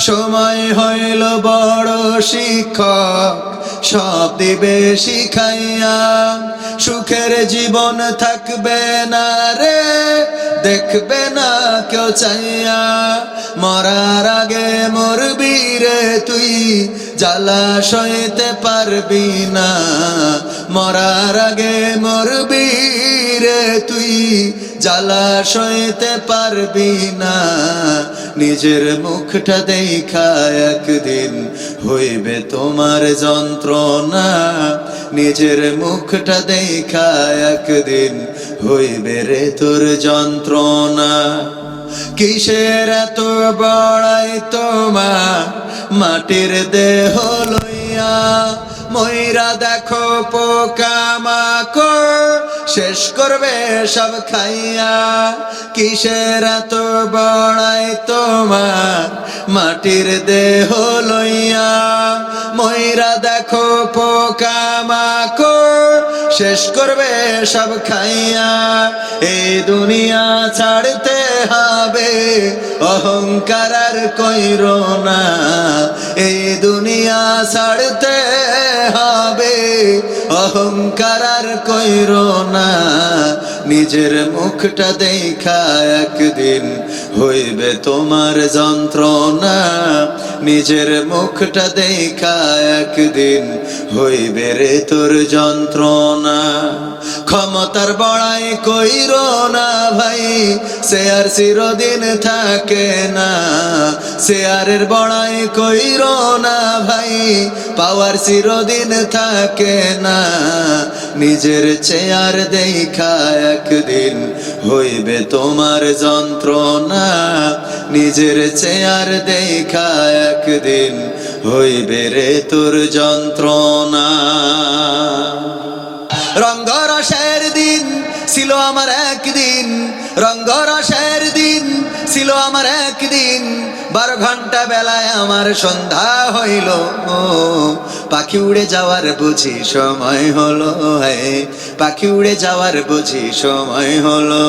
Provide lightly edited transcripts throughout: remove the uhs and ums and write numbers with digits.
সময় হইল বড় শিক্ষক, সব দিবে শিখাইয়া। সুখের জীবন থাকবে না রে, দেখবে না কেউ চাইয়া। মরার আগে মরবি রে তুই, জ্বালা সইতে পারবি না। মরার আগে মরবি রে তুই, জ্বালা সইতে পারবি না। নিজের মুখটা দেখা একদিন হইবে তোমার যন্ত্রণা। নিজের মুখটা দেখা একদিন হইবে রে তোর যন্ত্রণা। কিসের এত বড়াই তোমার মাটির দেহ লইয়া? ময়রা দেখো পোকামাকড় শেষ করবে সব খাইয়া। কিসের এত বড়াই তোমার মাটির দেহ লইয়া? ময়রা দেখো পোকামাকড় শেষ করবে সব খাইয়া। এই দুনিয়া ছাড়তে হবে, অহংকার আর কইরো না। এই দুনিয়া ছাড়তে হবে, অহংকার আর কইরো না। নিজের মুখটা দেখা একদিন হইবে তোমার যন্ত্রণা। নিজের মুখটা দেখা একদিন হইবে রে তোর যন্ত্রণা। ক্ষমতার বড়াই কইরো না ভাই, সে আর চিরদিন থাকে না। শেয়ারের বড়াই কইরো না ভাই, পাওয়ার চিরদিন থাকে না। নিজের চেয়ার দেখা একদিন হইবে তোমার যন্ত্রণা। নিজের চেয়ার দেখা একদিন হইবে রে তোর যন্ত্রণা। রঙ্গরসের দিন ছিল আমার একদিন, রঙ্গরসের দিন ছিল আমার একদিন। 12 ঘন্টা বেলায় আমার সন্ধ্যা হইল, পাখি উড়ে যাওয়ার বুঝি সময় হলো। পাখি উড়ে যাওয়ার বুঝি সময় হলো।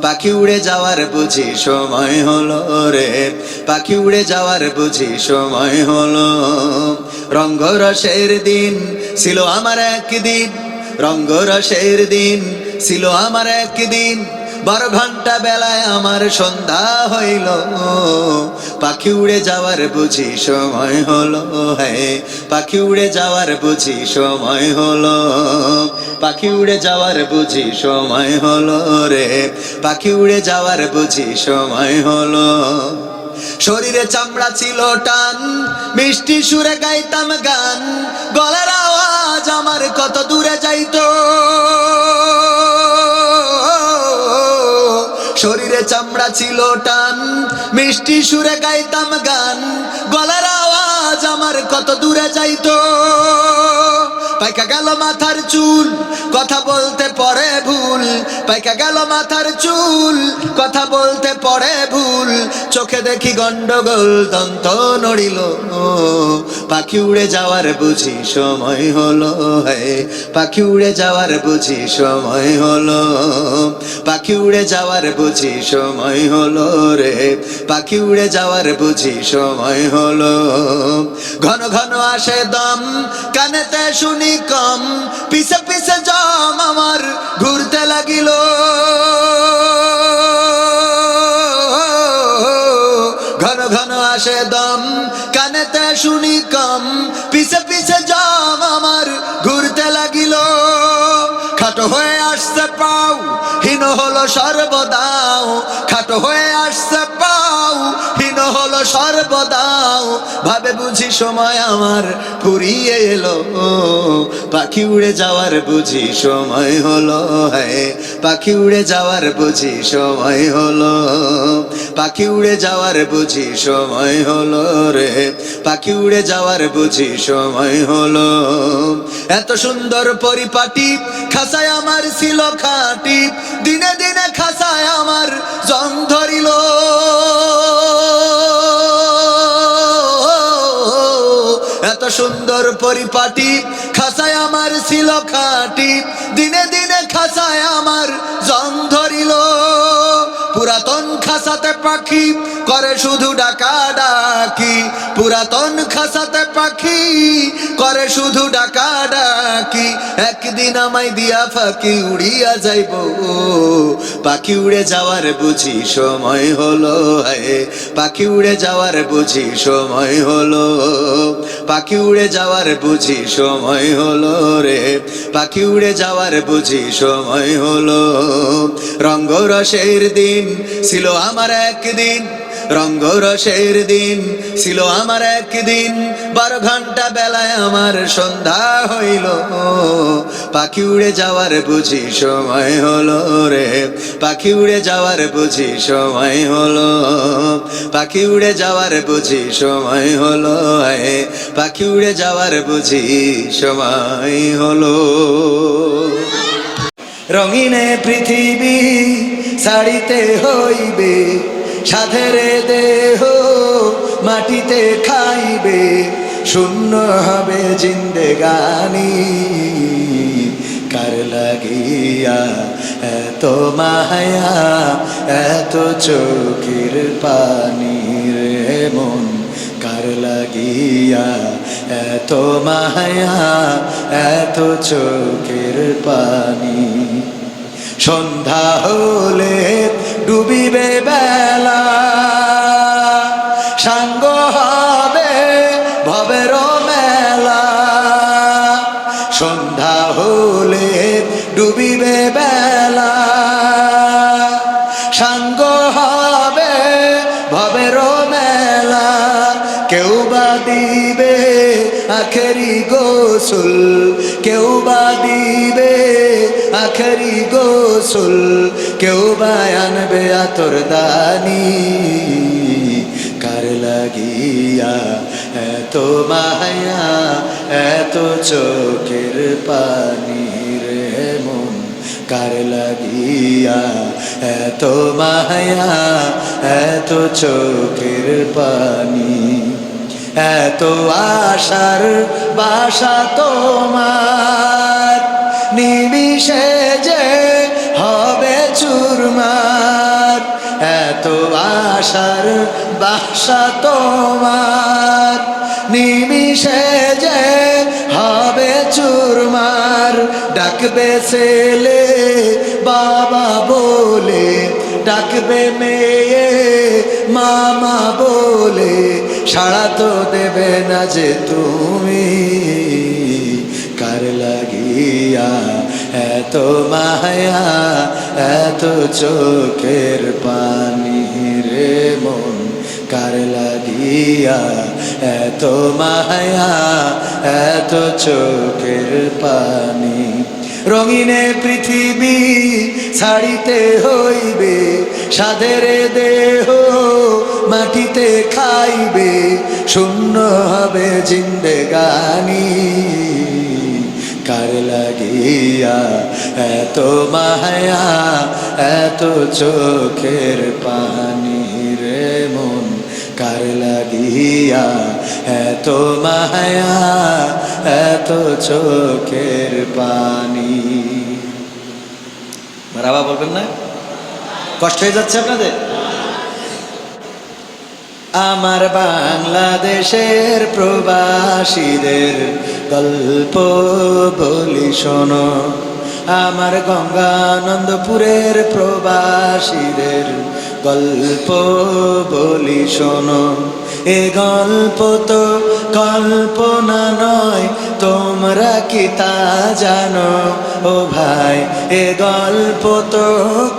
পাখি উড়ে যাওয়ার বুঝি সময় হলো রে, পাখি উড়ে যাওয়ার বুঝি সময় হলো। রঙ্গরসের দিন ছিল আমার একদিন, রঙ্গরসের দিন ছিল আমার একদিন। 12 ঘন্টা বেলায় আমার সন্ধ্যা হইল, পাখি উড়ে যাওয়ার বুঝি সময় হলো। পাখি উড়ে যাওয়ার বুঝি সময় হলো। পাখি উড়ে যাওয়ার বুঝি সময় হলো রে, পাখি উড়ে যাওয়ার বুঝি সময় হলো। শরীরে চামড়া ছিল টান, মিষ্টি সুরে গাইতাম গান। গলার আওয়াজ আমার কত দূরে যাইতো। শরীরে চামড়া ছিল টান, মিষ্টি সুরে গাইতাম গান। গলার আওয়াজ আমার কত দূরে যাইতো। পাইকা গেল মাথার চুল, কথা বলতে পড়ে ভুল। পাইকা গেল মাথার চুল, কথা বলতে পড়ে ভুল। চোখে দেখি গন্ডগোল, দন্ত নড়িল। পাখি উড়ে যাওয়ার বুঝি সময় হলো। পাখি উড়ে যাওয়ার বুঝি সময় হলো। পাখি উড়ে যাওয়ার বুঝি সময় হলো রে, পাখি উড়ে যাওয়ার বুঝি সময় হলো। ঘন ঘন আসে দম, কানেতে শুনি কম। পিছে পিছে জম আমার ঘুরতে লাগিল। ঘন ঘন আসে দম, কানেতে শুনি কম। পিছে পিছে জম আমার ঘুরতে লাগিল। খাটো হয়ে আসছে পাও, হীন হলো সর্বদাও। খাটো হয়ে আসছে পাও, হীন হলো সর্বদাও। ভাবে বুঝি সময় আমার ফুরিয়ে এলো। পাখি উড়ে যাওয়ার বুঝি সময় হলো। পাখি উড়ে যাওয়ার বুঝি সময় হলো। পাখি উড়ে যাওয়ার বুঝি সময় হলো রে, পাখি উড়ে যাওয়ার বুঝি সময় হলো। এত সুন্দর পরিপাটি খাসায় আমার ছিল খাঁটি। দিনে দিনে খাসায় আমার জং ধরিল। এত সুন্দর পরিপাটি খাসায় আমার ছিল খাঁটি। দিনে দিনে খাসায় আমার জং ধরিল। পুরাতন খাসাতে পাখি করে শুধু ডাকাডাকি, পুরাতন খাসাতে পাখি করে শুধু ডাকাডাকি। একদিন আমায় দিয়া ফাঁকি উড়িয়া যাইব, পাখি উড়ে যাওয়ার বুঝি সময় হলো। পাখি উড়ে যাওয়ার বুঝি সময় হলো, পাখি উড়ে যাওয়ার বুঝি সময় হলো রে, পাখি উড়ে যাওয়ার বুঝি সময় হলো। রঙ্গরসের দিন ছিল আমার একদিন, রঙ্গরসের দিন ছিল আমার একদিন, 12 ঘন্টা বেলায় আমার সন্ধ্যা হইল। পাখি উড়ে যাওয়ার বুঝি সময় হলো রে, পাখি উড়ে যাওয়ার বুঝি সময় হলো, পাখি উড়ে যাওয়ার বুঝি সময় হলো, পাখি উড়ে যাওয়ার বুঝি সময় হলো। রঙিনে পৃথিবী ছাড়িতে হইবে, সাধের দেহ মাটিতে খাইবে, শূন্য হবে জিন্দেগানি। কার লাগিয়া এত মায়া, এত চোখের পানি রে মন, কার লাগিয়া এত মায়া, এত চোখের পানি। সন্ধ্যা হলে ডুবিবে বেলা, সাঙ্গ হবে ভবের মেলা। সন্ধ্যা হলে ডুবিবে বেলা, সাঙ্গ হবে ভবের মেলা। কেউ বা দিবে আখেরি গোসল, কেউ বা দিবে আখেরি গোসল, কেউ বা আনবে আতর দানি। কার লাগিয়া এত মায়া, এত চোখের পানি রে মন, কার লাগিয়া এত মায়া, এত চোখের পানি। এত আশার বাসা তোমার, নিমিষে যে হবে চুরমার। এত আশার বাসা তোমার, নিমিষে যে হবে চুরমার। ডাকবে ছেলে বাবা বলে, ডাকবে মেয়ে মামা বলে, সাড়া তো দেবে না যে তুমি। কার লাগিয়া এত মায়া, এত চোখের পানি রে মন, কার লাগিয়া এত মায়া, এত চোখের পানি। রঙিনে পৃথিবী ছাড়িতে হইবে, সাধের দেহ মাটিতে খাইবে, শূন্য হবে জিন্দেগানি। কার লাগিয়া এত মায়া, এত চোখের পানি রে মন, কার লাগিয়া এত মায়া, এত চোখের পানি। মারহাবা বলবেন না? কষ্ট হয়ে যাচ্ছে আপনাদের? আমার বাংলাদেশের প্রবাসীদের গল্প বলি শোনো, আমার গঙ্গানন্দপুরের প্রবাসীদের গল্প বলি শোনো। এ গল্প তো কল্পনা নয়, তোমরা কি তা জানো ও ভাই? এ গল্প তো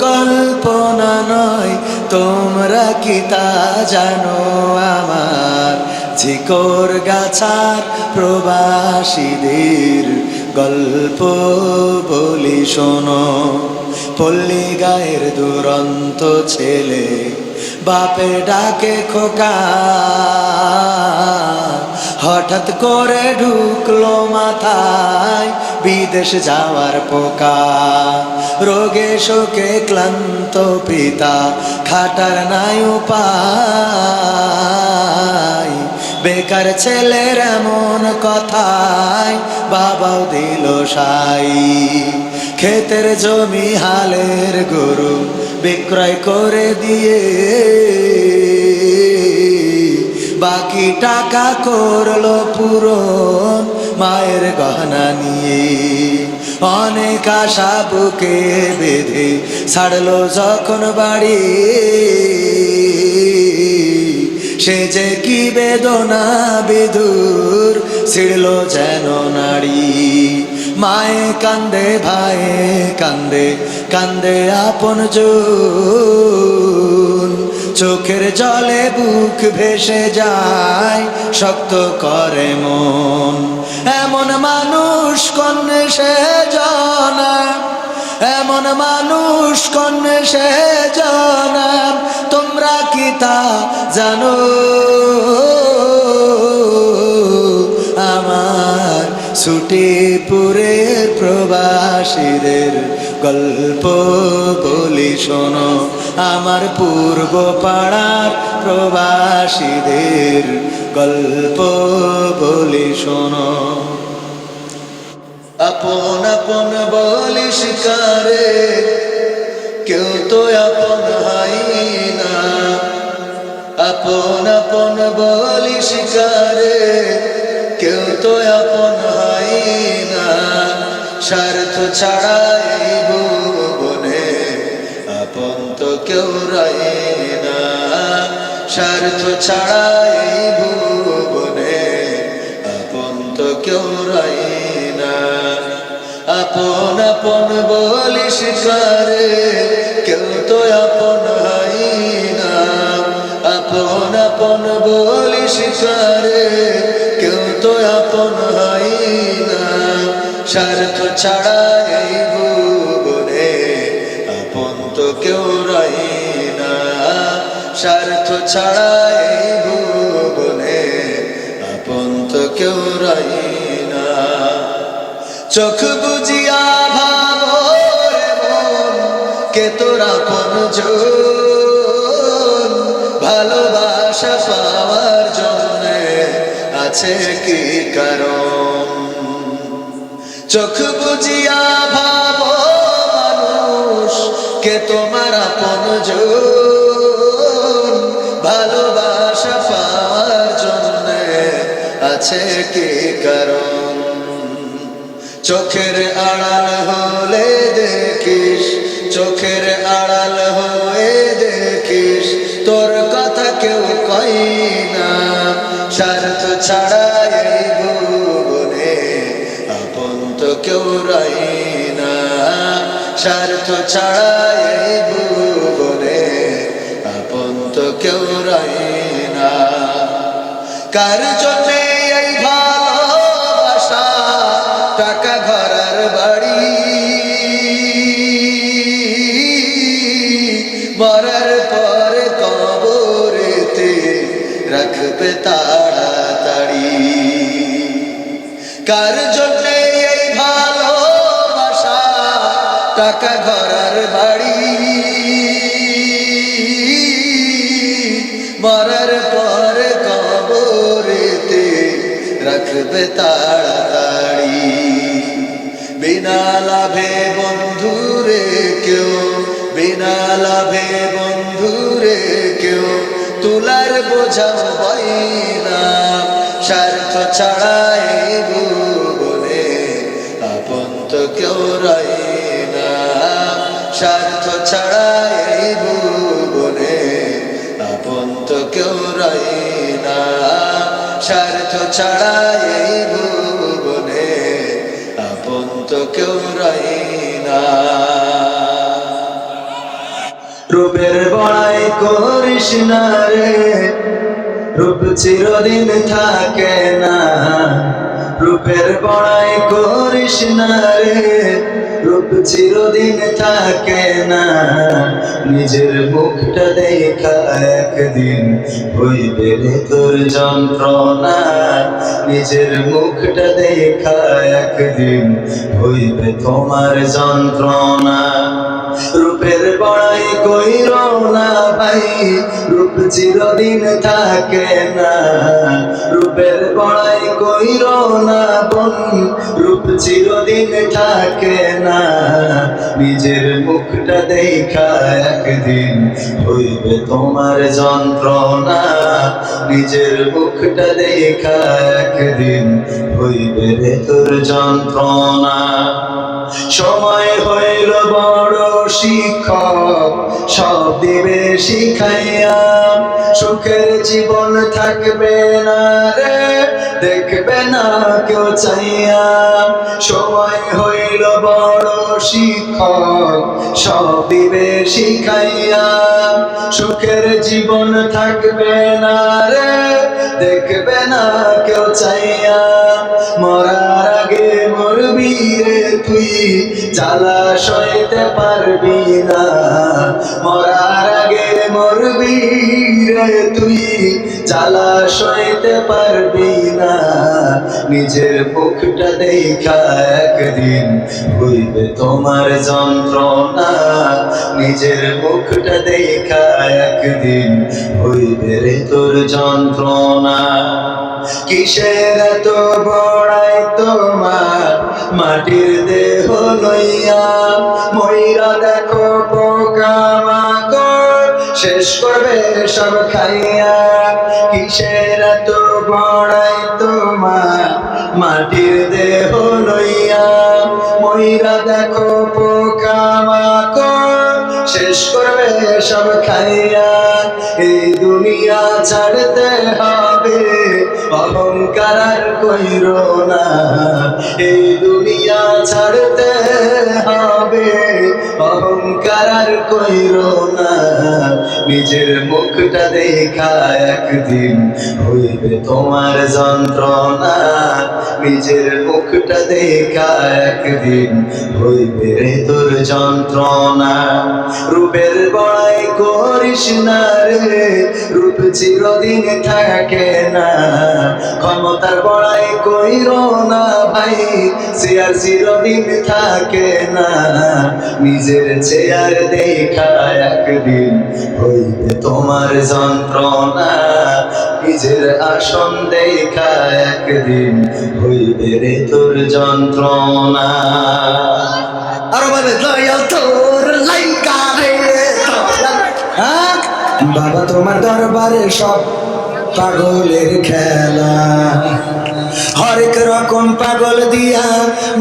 কল্পনা নয়, তোমরা কি তা জানো? আমার ঝিকর গাছার প্রবাসীদের গল্প বলি শোনো। পল্লী গায়ের দুরন্ত ছেলে বাপে ডাকে খোকা, হঠাৎ করে ঢুকলো মাথায় বিদেশ যাওয়ার পোকা। রোগে শোকে ক্লান্ত পিতা, খাটার নাই উপায়, বেকার ছেলের এমন কথায় বাবাও দিল সাই। ক্ষেতের জমি হালের গরু বিক্রয় করে দিয়ে বাকি টাকা করলো পূরণ মায়ের গহনা নিয়ে। অনেক আশা বুকে বেঁধে ছাড়লো যখন বাড়ি, সে যে কি বেদনা বিদুর ছিড়লো যেন নারী। মায়ে কান্দে ভাইয়ে কান্দে, কান্দে আপনজন, চোখের জলে বুক ভেসে যায় শক্ত করে মন। এমন মানুষ কন্যে সে জানা, এমন মানুষ কন্যে সে জানা, তোমরা কি তা জানো? আমার ছুটিপুরের প্রবাসীদের গল্প বলি শোনো, আমার পূর্ব পাড়ার প্রবাসীদের গল্প বলি শোনো। আপন আপন বলি শিকারে কেউ তো আপন হয় না, আপন আপন বলি শিকারে কেউ তো আপন হয় না। স্বার্থ ছাড়া এই ভুবনে আপন তো কেউ রয় না, স্বার্থ ছাড়া এই ভুবনে আপন তো কেউ রয় না। আপন আপন বলি শিকারে কেউ তো আপন হয় না, আপন আপন বলি শিকারে কেউ তো আপন হয় না। স্বার্থ ছাড়া এই ভুবনে আপন তো কেউ রয় না, স্বার্থ ছাড়া এই ভুবনে আপন তো কেউ রয় না। চোখ বুঝিয়া ভাবো রে মন কে তোর আপনজন, ভালোবাসা পাওয়ার জন্যে আছে কি কারণ? চোখ বুঝিয়া ভাবো মানুষ কে তোমার আপনজন, ভালোবাসা পাওয়ার জন্যে আছে কি কারণ? চোখের আড়াল হলে দেখিস, চোখের আড়াল হয়ে দেখিস তোর কথা কেউ কই না। স্বার্থ ছাড়া এই ভুবনে আপন তো কেউ রয় না, স্বার্থ ছাড়া এই ভুবনে আপন তো কেউ রয় না। কার জন্যে এই ভালোবাসা টাকা ঘরার বাড়ি, মরার পর কবরেতে রাখবে তাড়াতাড়ি। কার জন্যে এই ভালোবাসা টাকা ঘরার বাড়ি, মরার পর কবরেতে রাখবে তাড়াতাড়ি। বিনা লাভে বন্ধুরে কেউ, বিনা লাভে বন্ধুরে কেউ তুলার বোঝাও বই না। স্বার্থ ছাড়া এই ভুবনে আপন তো কেউ রয় না, স্বার্থ ছাড়া এই ভুবনে আপন তো কেউ রয় না, স্বার্থ ছাড়া এই ভুবনে আপন তো কেউ রয় না। রূপের বড়াই করিস না রে, রূপ চিরদিন থাকে না। রূপের বড়াই করিস না রে, রূপ চিরদিন থাকে না। নিজের মুখটা দেখা একদিন হইবে রে তোর যন্ত্রণা, নিজের মুখটা দেখা একদিন হইবে তোমার যন্ত্রণা। রূপের বড়াই কইরো না ভাই, রূপ চিরদিন থাকে না। রূপের বড়াই কইরো না বোন, রূপ চিরদিন থাকে না। নিজের মুখটা দেখা একদিন হইবে তোমার যন্ত্রণা। নিজের মুখটা দেখা একদিন হইবে রে তোর যন্ত্রণা। সময় হইল বড় শিক্ষক, সব দিবে শিখাইয়া। সুখের জীবন থাকবে না রে, দেখবে না কেউ চাইয়া। সময় হইল বড় শিক্ষক, সব দিবে শিখাইয়া। সুখের জীবন থাকবে না রে, দেখবে না কেউ চাইয়া। মরার আগে মরবি রে তুই, জ্বালা সইতে পারবি না। মরার আগে মরবি রে তুই, জ্বালা সইতে পারবি না। নিজের মুখটা দেখা একদিন হইবে তোমার যন্ত্রণা। নিজের মুখটা দেখা একদিন হইবে রে তোর যন্ত্রণা। কিসের এত বড়াই তোমার মাটির দেহ লইয়া? মইরা দেখো পোকামাকড় শেষ করবে সব খাইয়া। কিসের এত বড়াই তোমার মাটির দেহ লইয়া? মইরা দেখো পোকামাকড় শেষ করবে সব খাইয়া। এই দুনিয়া ছাড়তে হবে, অহংকার আর কইরো না। এই দুনিয়া ছাড়তে হবে, অহংকার আর কইরো না। নিজের মুখটা দেখা একদিন হইবে তোমার যন্ত্রণা। নিজের মুখটা দেখা একদিন হইবে রে তোর যন্ত্রণা। রূপের বড়াই করিস না রে, রূপ চিরদিন থাকে না। ক্ষমতার বড়াই কইরো না ভাই, চেয়ার চিরদিন থাকে না। নিজের চেয়ার দেখা একদিন হইবে তোমার যন্ত্রণা। নিজের আসন দেখা একদিন হইবে রে তোর যন্ত্রণা। আর বলে দয়াল তোর লাইকা রে। বাবা তোমার দরবারে সব পাগলের খেলা, হরেক রকম পাগল দিয়া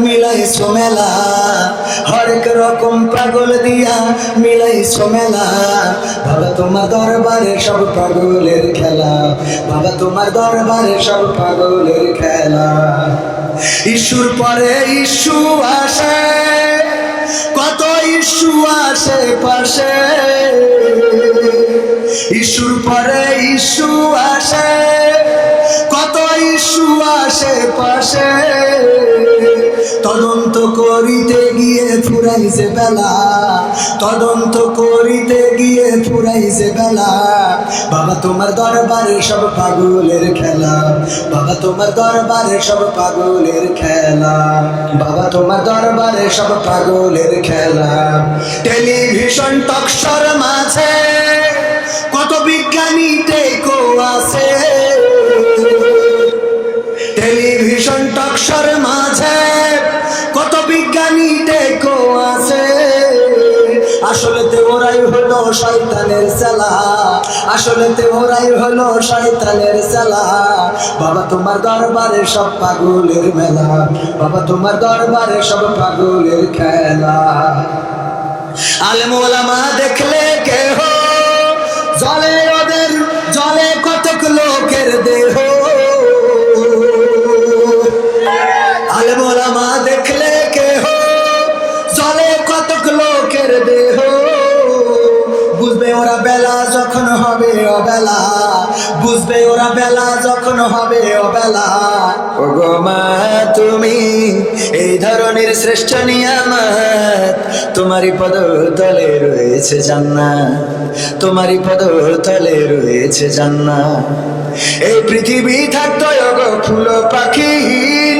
মিলাইছো মেলা। হরেক রকম পাগল দিয়া মিলাইছো মেলা। বাবা তোমার দরবারে সব পাগলের খেলা। বাবা তোমার দরবারে সব পাগলের খেলা। ইস্যুর পরে ইস্যু আসে, কত ইস্যু আসে পাশে। ইস্যুর পরে ইস্যু আসে, কত ইস্যু আসে পাশে। তদন্ত করিতে গিয়ে ফুরাইছে বেলা, তদন্ত করিতে গিয়ে ফুরাইছে বেলা। বাবা তোমার দরবারে সব পাগলের খেলা। বাবা তোমার দরবারে সব পাগলের খেলা। বাবা তোমার দরবারে সব পাগলের খেলা। টেলিভিশন টকশোর মাঝে কত বিজ্ঞানী টেকো আছে। টেলিভিশন টকশোর মাঝে কত বিজ্ঞানী টেকো আছে। আসলেতে ওরাই হলো শয়তানের চেলা। আসলেতে ওরাই হলো শয়তানের চেলা। বাবা তোমার দরবারে সব পাগলের মেলা। বাবা তোমার দরবারে সব পাগলের খেলা। আলেম ওলামা দেখলে কেহ জলে, ওদের জলে কতক লোকের দেহ। আলেম ওলামা দেখলে কেহ জলে কতক লোকের দেহ। বুঝবে ওরা বেলা যখন হবে অবেলা, বুঝবে ওরা বেলা যখন হবে অবেলা। ওগো মা তুমি এই ধরনের শ্রেষ্ঠ নিয়ামত, তোমারই পদ তলে রয়েছে জান্নাত। তোমারই পদ তলে রয়েছে জান্নাত। এই পৃথিবী থাকতো ওগো ফুল পাখিহীন,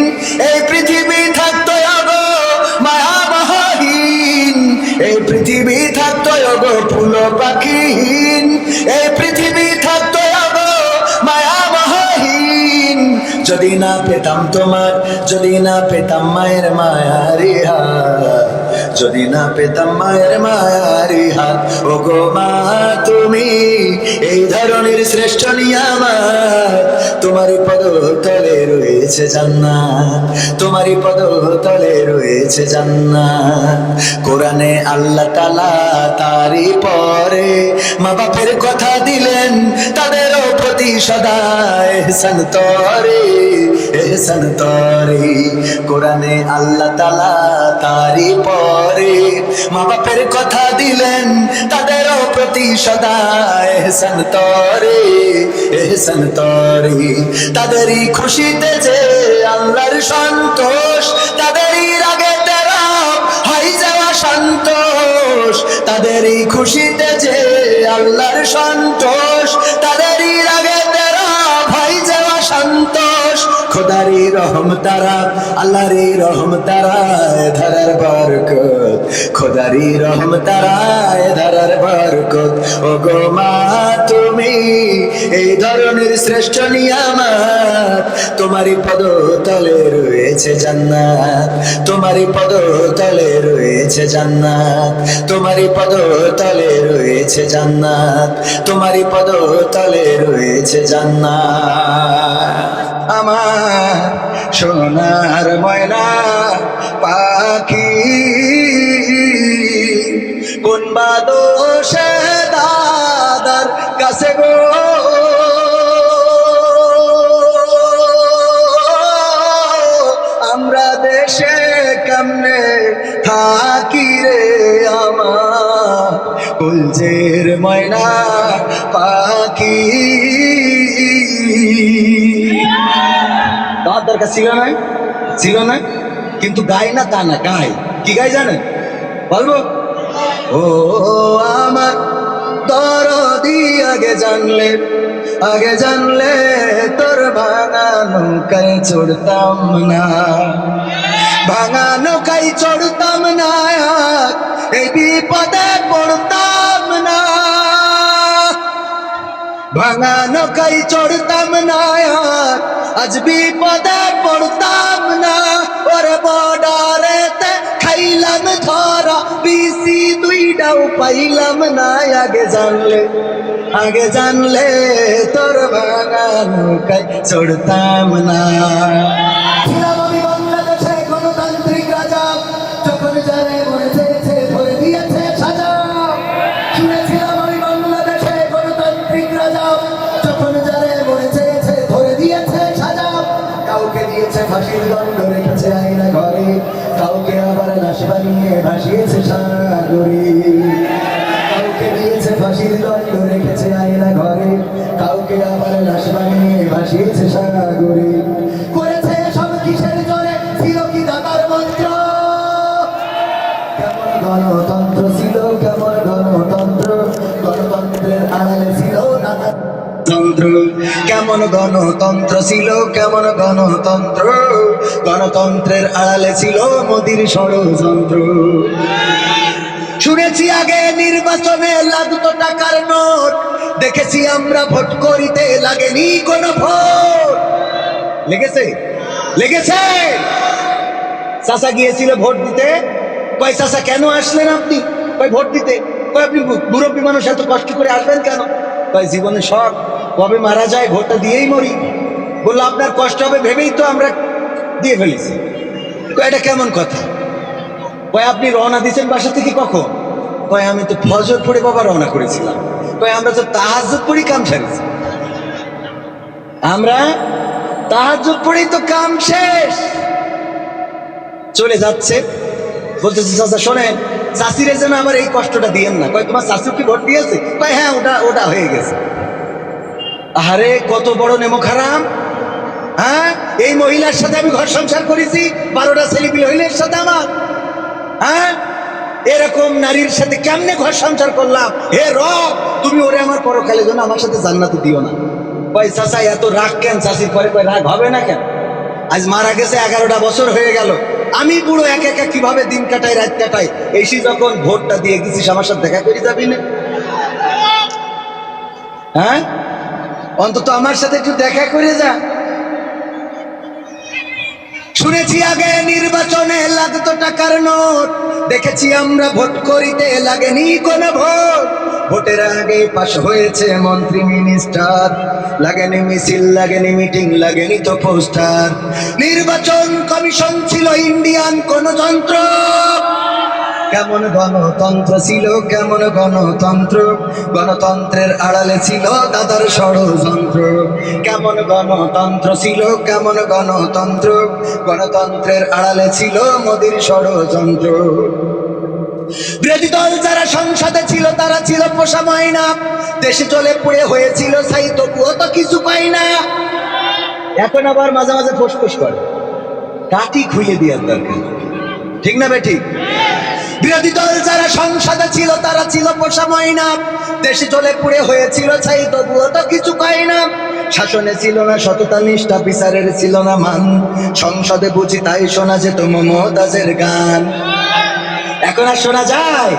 এই পৃথিবী থাকতো ওগো মায়া মহাহীন। এই পৃথিবী বাকিহীন, এই পৃথিবী থাকতো আগো মায়া মহাহীন। যদি না পেতাম তোমার, যদি না পেতাম মায়ের মায়ারি হাত, যদি না পেতাম মায়ের মায়ারি হাত, ও গো মা তুমি এই ধরনের শ্রেষ্ঠ নিয়ামত। তোমারই পদ তলে রয়েছে জান্নাত, তোমারই পদ তলে রয়েছে জান্নাত। কোরআনে আল্লাহ তাআলা তারই পরে মা বাপের কথা দিলেন, তাদেরও প্রতি সদা এহসান তরে, এহসান তরে। কোরআনে আল্লাহ তাআলা তারই পরে মা বাপের কথা দিলেন, তাদেরও প্রতি সদা এহসান তরে, এহসান তরে। তাদেরই খুশিতে যে আল্লাহর সন্তোষ, তাদেরই রাগে তেরা হয় যাওয়া সন্তোষ। তাদেরই খুশিতে যে আল্লাহর সন্তোষ, তাদেরই রাগে তেরা হয় যাওয়া সন্তোষ। খোদারি রহম তারা, আল্লাহরি রহম তারা ধারার বরকত, খোদারি রহম তারা ধারার বরকত। ও গো মা তুমি এই ধরনের শ্রেষ্ঠ নিয়ামত, তোমারই পদ তলে রয়েছে জান্নাত, তোমারই পদ তলে রয়েছে জান্নাত, তোমারই পদ তলে রয়েছে জান্নাত, তোমারই পদ তলে রয়েছে জান্নাত। আমার সোনার ময়না পাখি, কোন বাদোষে দাদার কাছে গো, আমরা দেশে কেমনে থাকি রে আমার কুলজের ময়না পাখি। গাওয়ার দরকার ছিল না, ছিল না, কিন্তু গাই না তা না, গাই কি গাই জানেন বলবো? ও আমার দরদি আগে জানলে, আগে জানলে তোর ভাঙা নৌকায় চড়তাম না, ভাঙা নৌকায় চড়তাম না, এই বিপদে পড়তাম না, ভাঙা নৌকায় চড়তাম না, আজ বিপদে পড়তাম না। ওরে বর্ডারেতে খাইলাম ধরা, বিসি দুইটাও পাইলাম না, আগে জানলে, আগে জানলে তোর ভাঙা নৌকায় চড়তাম না। ছিলাম আমি বাংলাদেশে গণতান্ত্রিক রাজা, যখন যারে মনে চেয়েছে ধরে দিয়েছে সাজা। শুনেছিলাম আমি বাংলাদেশে গণতান্ত্রিক রাজা, যখন যারে মনে চেয়েছে ধরে দিয়েছে সাজা। কাউকে দিয়েছে ফাঁসির দণ্ড, রেখেছে আয়না ঘরে, কাউকে আবার লাশ বানিয়ে ভাসিয়েছে সাগরে। কাউকে দিয়েছে ফাঁসির দণ্ড, রেখেছে আয়না ঘরে, কাউকে আবার লাশ বানিয়ে ভাসিয়েছে সাগরে। করেছে সব কিসের জোরে, ছিল কি দাতার মন্ত্র? কেমন গণতন্ত্র ছিল, কেমন গণতন্ত্র, গণতন্ত্রের আড়ালে ছিল দাতার তন্ত্র। কেমন গণতন্ত্র ছিল, কেমন গণতন্ত্র, গণতন্ত্রের আড়ালে ছিল মোদির ষড়যন্ত্র। শুনেছি আগে নির্বাচনে লাগতো টাকার নোট, দেখেছি আমরা ভোট করিতে লাগেনি কোন ভোট। লেগেছে, লেগেছে। চাচা গিয়েছিল ভোট দিতে, কয় চাচা কেন আসলেন আপনি? কয় ভোট দিতে। কয় আপনি মুরব্বী মানুষ, এত কষ্ট করে আসবেন কেন? কয় জীবনে শখ, কবে মারা যায় ভোটটা দিয়েই মরি। বললো আপনার কষ্ট হবে ভেবেই তো আমরা দিয়ে ফেলেছি। কয় এটা কেমন কথা? কয় আপনি রওনা দিয়েছেন বাসা থেকে কখন? কয় আমি তো ফজর পড়ে বাবা রওনা করেছিলাম। কয় আমরা তো তাহাজ্জুদ পড়ি কাম সারিছি, আমরা তাহাজ্জুদ পড়েই তো কাম শেষ। চলে যাচ্ছে, বলতেছে চাচা শোনেন, চাষিরে যেন আমার এই কষ্টটা দিয়েন না। কয় তোমার চাষি কি ভোট দিয়েছে? কয় হ্যাঁ, ওটা ওটা হয়ে গেছে। আরে কত বড় নেমো খারাম! হ্যাঁ, এই মহিলার সাথে আমি ঘর সংসার করেছি, 12টা ছেলেপিলে হইলে এর সাথে আমার। হ্যাঁ, এরকম নারীর সাথে কেমনে ঘর সংসার করলাম? হে রব, তুমি ওরে আমার পরকালের জন্য আমার সাথে জান্নাতে দিও না। কয় চাচা এত রাগ কেন? চাষির পরে কয় রাগ হবে না কেন? আজ মারা গেছে 11টা বছর হয়ে গেল, আমি পুরো একা একা কিভাবে দিন কাটাই রাত কাটাই। এসি যখন ভোটটা দিয়ে গেছিস আমার সাথে দেখা করে যাবি না? হ্যাঁ, অন্তত আমার সাথে একটু দেখা করে যা। শুনেছি আগে নির্বাচনে লাগতো টাকার নোট, দেখেছি আমরা ভোট করিতে লাগেনি কোনো ভোট। ভোটের আগে পাশ হয়েছে মন্ত্রী মিনিস্টার, লাগেনি মিছিল, লাগেনি মিটিং, লাগেনি তো পোস্টার। নির্বাচন কমিশন ছিল ইন্ডিয়ান কোন যন্ত্র। কেমন গণতন্ত্র ছিল, কেমন গণতন্ত্র, গণতন্ত্রের আড়ালে ছিল দাদার ষড়যন্ত্র। কেমন গণতন্ত্র ছিল, কেমন গণতন্ত্র, গণতন্ত্রের আড়ালে ছিল মোদির ষড়যন্ত্র। বিরোধী দল যারা সংসদে ছিল তারা ছিল পোষা ময়না, দেশে চলে পুড়ে হয়েছিল ছাই, তবুও তো কিছু পাই না। এখন আবার মাঝে মাঝে ফুসফুস করে, কাটি খুলে দেওয়ার দরকার, ঠিক না বেঠিক? বিরোধী দল যারা সংসদে ছিল তারা ছিল পোষা ময়না, দেশে চলে পুড়ে হয়েছিল ছাই, তবুও তো কিছু পাই না। শাসনে ছিল না সততা নিষ্ঠা, বিচারের ছিল না মান, সংসদে বুঝি তাই শোনা যেত মমতাজের গান। এখন আর শোনা যায়?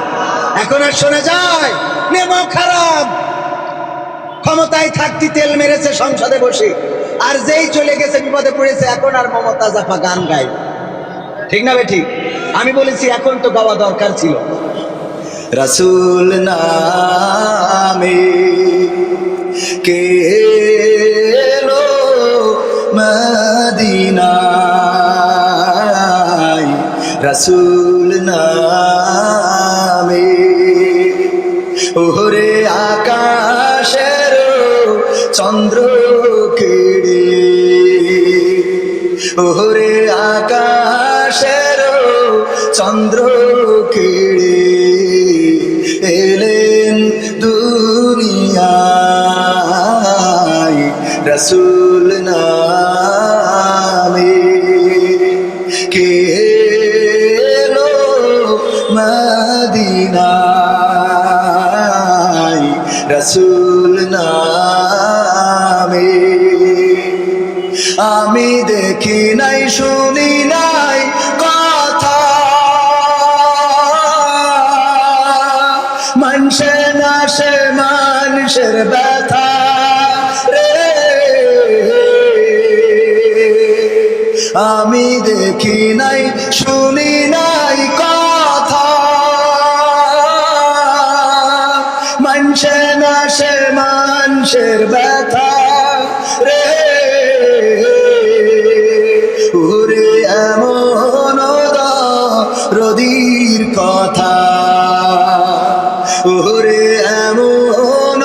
এখন আর শোনা যায়? নেমো খারাপ, ক্ষমতায় থাকতে তেল মেরেছে সংসদে বসে, আর যেই চলে গেছে বিপদে পড়েছে এখন আর মমতাজ আপা গান গায়, ঠিক না বেঠিক? আমি বলেছি এখন তো গাওয়া দরকার ছিল। রাসূল নামে কে এলো মদিনায়, রাসূল নামে ওরে আকাশের চন্দ্র কেড়ে, ওরে আকাশের চন্দ্র কেড়ে এলেন দুনিয়ায়, রাসূল নামে কে এলো মদিনায়, রাসূল নামে। আমি দেখি নাই শুনি নাই কথা, মানুষে না সে মানুষের ব্যথা রে। আমি দেখি নাই শুনি নাই কথা, মানুষে না সে মানুষের ব্যথা রে। ওরে এমন রদির কথা, ওরে এমন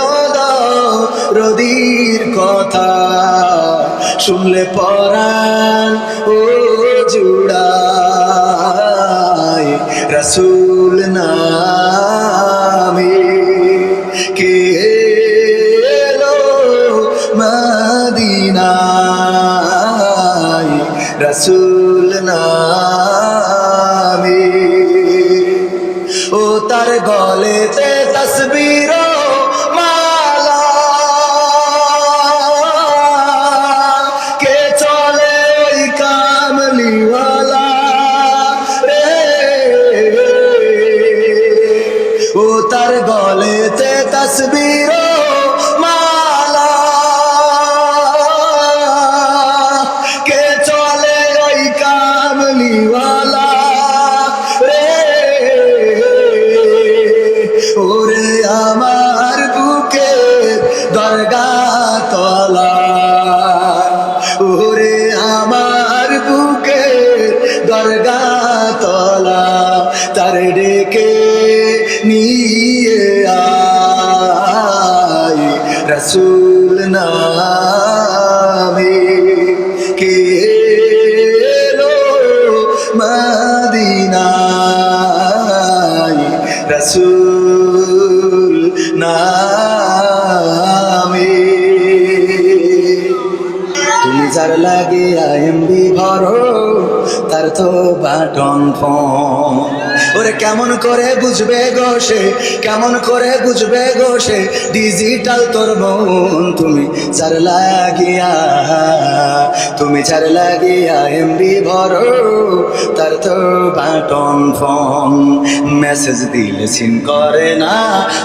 রদির কথা, শুনলে পরাণ ও জুড়ায়, রাসূল নামে কে এলো মদিনায়, রাসূল নামে। ও তার গলেতে তসবির মালা, কে চলে ওই কামলিওয়ালা রে। ও তার গলেতে তসবির মালা, কে চলে ওই কামলিওয়ালা রে। ওরে আমার বুকে দরগা তলা, ওরে আমার বুকে দরগা তলা, তার ডেকে নিয়ে আয়, রাসূল নামে কে এলো মদিনায়, রাসূল নামে। তুমি যার লাগে আইএমবি ভরো, তার তো বাটন ফোন, ওরে কেমন করে বুঝবে গো সে, কেমন করে বুঝবে গো সে, ডিজিটাল তোর মন তুমি যার লাগিয়া, তুমি যার লাগিয়া এমবি ভরো তার তো বাটন ফোন, মেসেজ দিলে সিন করে না,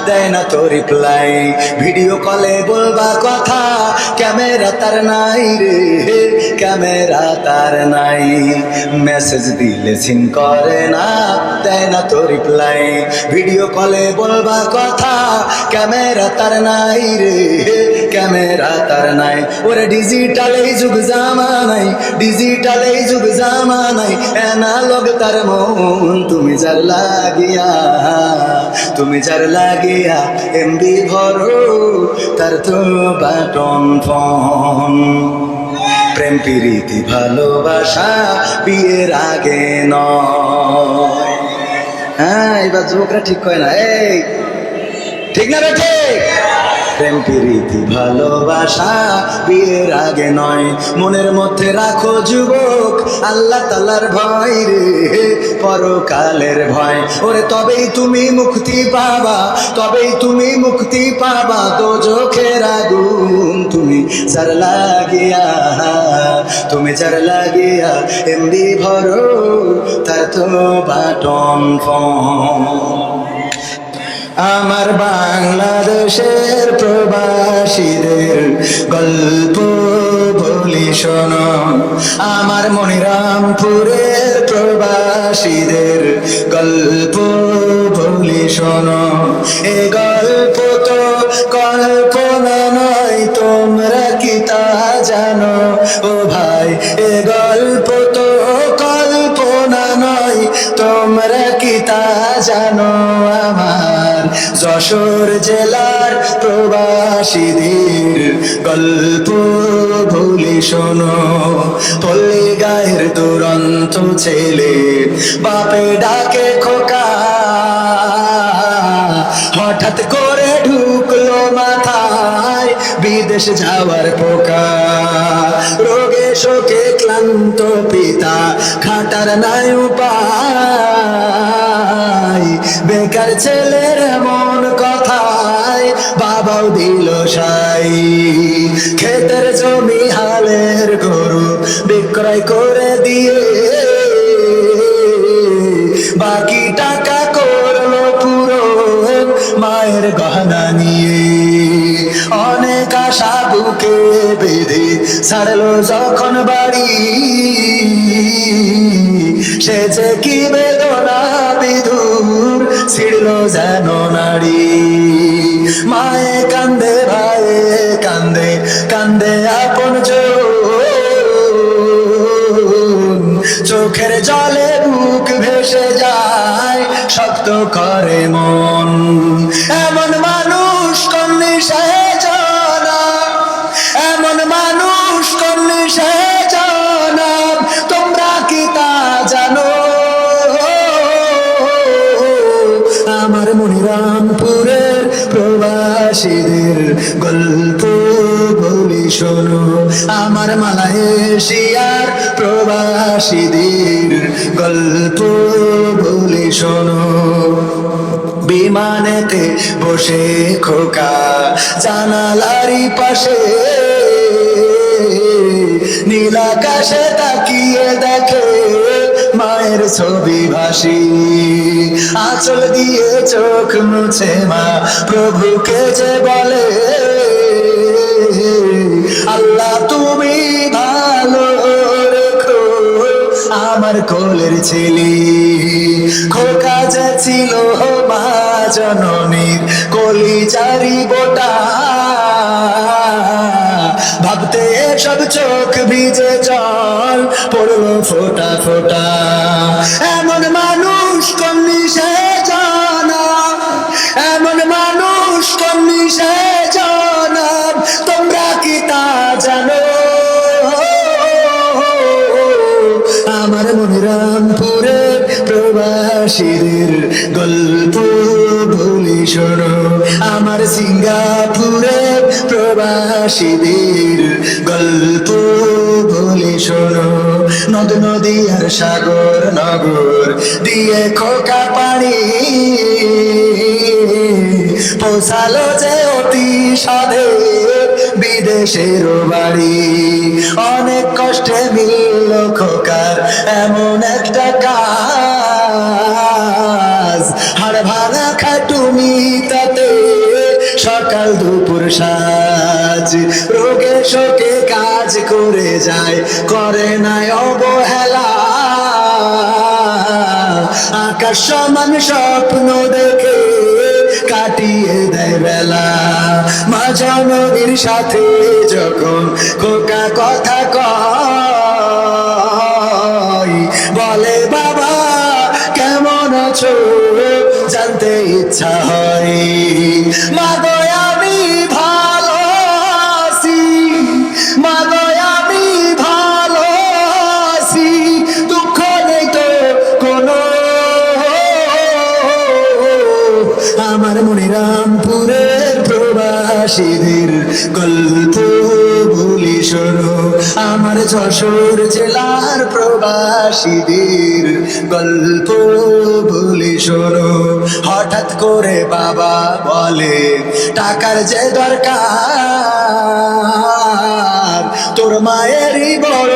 দেয় না তো রিপ্লাই, ভিডিও কলে বলবা কথা, ক্যামেরা তার নাই রে, ক্যামেরা তার নাই, মেসেজ দিলে সিন করে না, দেয় না তো রিপ্লাই, ভিডিও কলে বলবা কথা, ক্যামেরা তার নাই রে, ক্যামেরা তার নাই। ওরে ডিজিটাল এই যুগ জামানাই, ডিজিটাল এই যুগ জামানাই, অ্যানালগ তার মন তুমি যার লাগিয়া, তুমি যার লাগিয়া এমবি ভরো তার তো বাটন ফোন। প্রেম প্রীতি ভালোবাসা বিয়ের আগে নয়। হ্যাঁ এবার যুবকরা ঠিক কয় না, এই ঠিক না রে ঠিক? প্রেম প্রীতি ভালোবাসা বিয়ের আগে নয়, মনের মধ্যে রাখো যুবক আল্লাহ তাআলার ভয় রে, পরকালের ভয়, ওরে তবেই তুমি মুক্তি পাবা, তবেই তুমি মুক্তি পাবা, দোজখের আগুন তুমি যার লাগিয়া, তুমি যার লাগিয়া এমবি ভরো তার তো বাটন ফোন। আমার বাংলাদেশের প্রবাসীদের গল্প বলি শোনো, আমার মনিরামপুরের প্রবাসীদের গল্প বলি শোনো, এ গল্প তো কল্পনা নয়, তোমরা কি তা জানো ও ভাই, এ গল্প তো কল্পনা নয়, তোমরা কি তা জানো, আমার যশোর জেলার প্রবাসীদের গল্প বলি শোনো, পল্লী গায়ের দুরন্ত ছেলে বাপে ডাকে খোকা, হঠাৎ করে ঢুকলো মাথায় বিদেশ যাওয়ার পোকা, রোগে শোকে ক্লান্ত পিতা খাটার নাই উপায়, বেকার ছেলের এমন কথায় বাবাও দিল সাই, ক্ষেতের জমি হালের গরু বিক্রয় করে দিয়ে বাকি টাকা করলো পুরো মায়ের গহনা নিয়ে, অনেক আশা বুকে বেঁধে ছাড়লো যখন বাড়ি, সে যে কি বেদনা বিধুর ছিড়ল যেন নারী, মায়ে কান্দে ভাইয়ে কান্দে, কান্দে আপন চোখের জলে বুক ভেসে যায়, শক্ত করে মন, এমন মানুষ কন্যা সে জানা, এমন মানুষ কন্যা সে জানা, তোমরা কি তা জানো, আমার মনিরামপুরের প্রবাসীদের গল্প বলি শোনো, আমার মালয়েশিয়ার প্রবাসীদের গল্প বলি শোনো, বিমানেতে বসে খোকা জানালারি পাশে, নীল আকাশে তাকিয়ে দেখে মায়ের ছবি ভাসি, আঁচল দিয়ে চোখ মুছে মা প্রভুকে যে বলে, আল্লাহ তুমি ভালো রেখো আমার কোলের ছেলে, খোকা যে ছিল মা জননীর কলিজারি বোটা, ভাবতে সব চোখ ভিজে জল পড়লো ফোটা ফোটা, এমন মানুষ কন্যা সে জানা, এমন মানুষ কন্যা সে জানা, তোমরা কি তা জানো, আমার মনিরামপুরের প্রবাসীদের গল্প বলি শোনো, আমার সিঙ্গাপুরের প্রবাসীদের গল্প বলি শোনো। নদ নদী আর সাগর নগর দিয়ে খোকা পানি পৌঁছালো যে অতি সাধে বিদেশের বাড়ি। অনেক কষ্টে মিলল খোকার এমন একটা কাজ, হাড় ভাঙা খাটুনি তাতে সকাল দুপুর সাজ। রোগে শোকে কাজ করে যায়, করে নাই অবহেলা। আকাশ সমান স্বপ্ন দেখে কাটিয়ে দেয় বেলা। মাঝা নদীর সাথে যখন খোকা কথা কয়, বলে বাবা কেমন আছো জানতে ইচ্ছা হয়। মাগো আমি ভালো আছি, মাগো আমি ভালো আছি, দুঃখ নেই তো কোনো। আমার মনিরামপুরের প্রবাসীদের গল্প বলি শোনো। আমার যশোর জেলার প্রবাসীদের গল্প বলি শোনো। হঠাৎ করে বাবা বলে টাকার যে দরকার, তোর মায়েরই বড়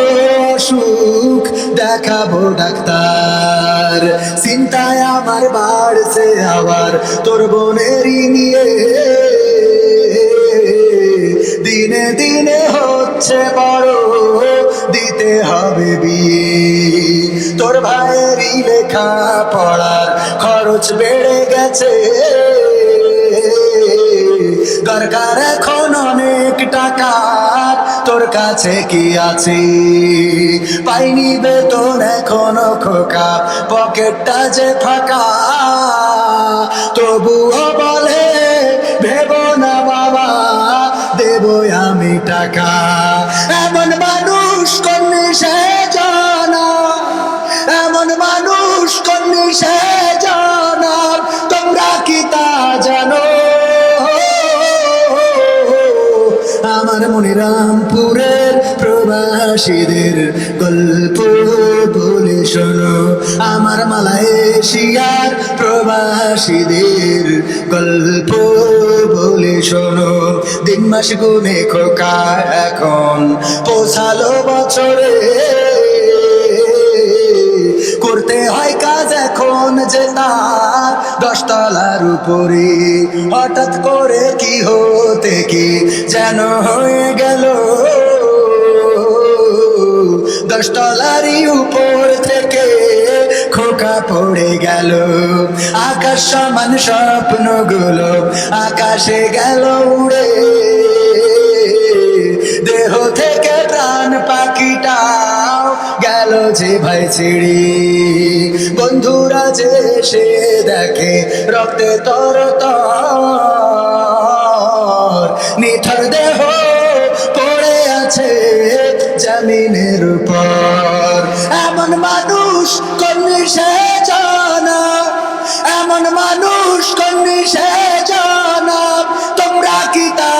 অসুখ দেখাবো ডাক্তার। চিন্তায় আমার বাড়ছে আবার তোর বোনেরই নিয়ে, দিনে দিনে হচ্ছে বড় দিতে হবে বিয়ে। তোর ভাইয়েরই লেখা পড়ার খরচ বেড়ে গেছে, দরকার এখন অনেক টাকা, তোর কাছে কি আছে? পাইনি বেতন এখনো খোকা, পকেটটা যে ফাঁকা। তবুও বলে ভেবো না বাবা দেবো আমি টাকা। এমন মানুষ কন্যা সে জানা, এমন মানুষ কন্যা সে জানা, তোমরা কি তা জানো? আমার মনিরামপুরের প্রবাসীদের গল্প বলে শোনো। আমার মালয়েশিয়ার প্রবাসীদের গল্প বলে শোনো। দিন মাস গুনে খোকা এখন পৌঁছালো বছরে, করতে হয় কাজ এখন যে তার 10 তলার উপরে। হঠাৎ করে কি হতে কি যেন হয়ে গেল, 10 তলারই উপর থেকে খোকা পড়ে গেল। আকাশ সমান স্বপ্নগুলো আকাশে গেল উড়ে, দেহ থেকে প্রাণ পাখিটাও গেল যে ভাই ছিড়ে। বন্ধুরা যে সে দেখে রক্তে তর তর, নিথর দেহ পড়ে আছে জমিনের উপর। এমন মানুষ কন্যা সে জানা, এমন মানুষ কন্যা সে জানা, তোমরা কি তা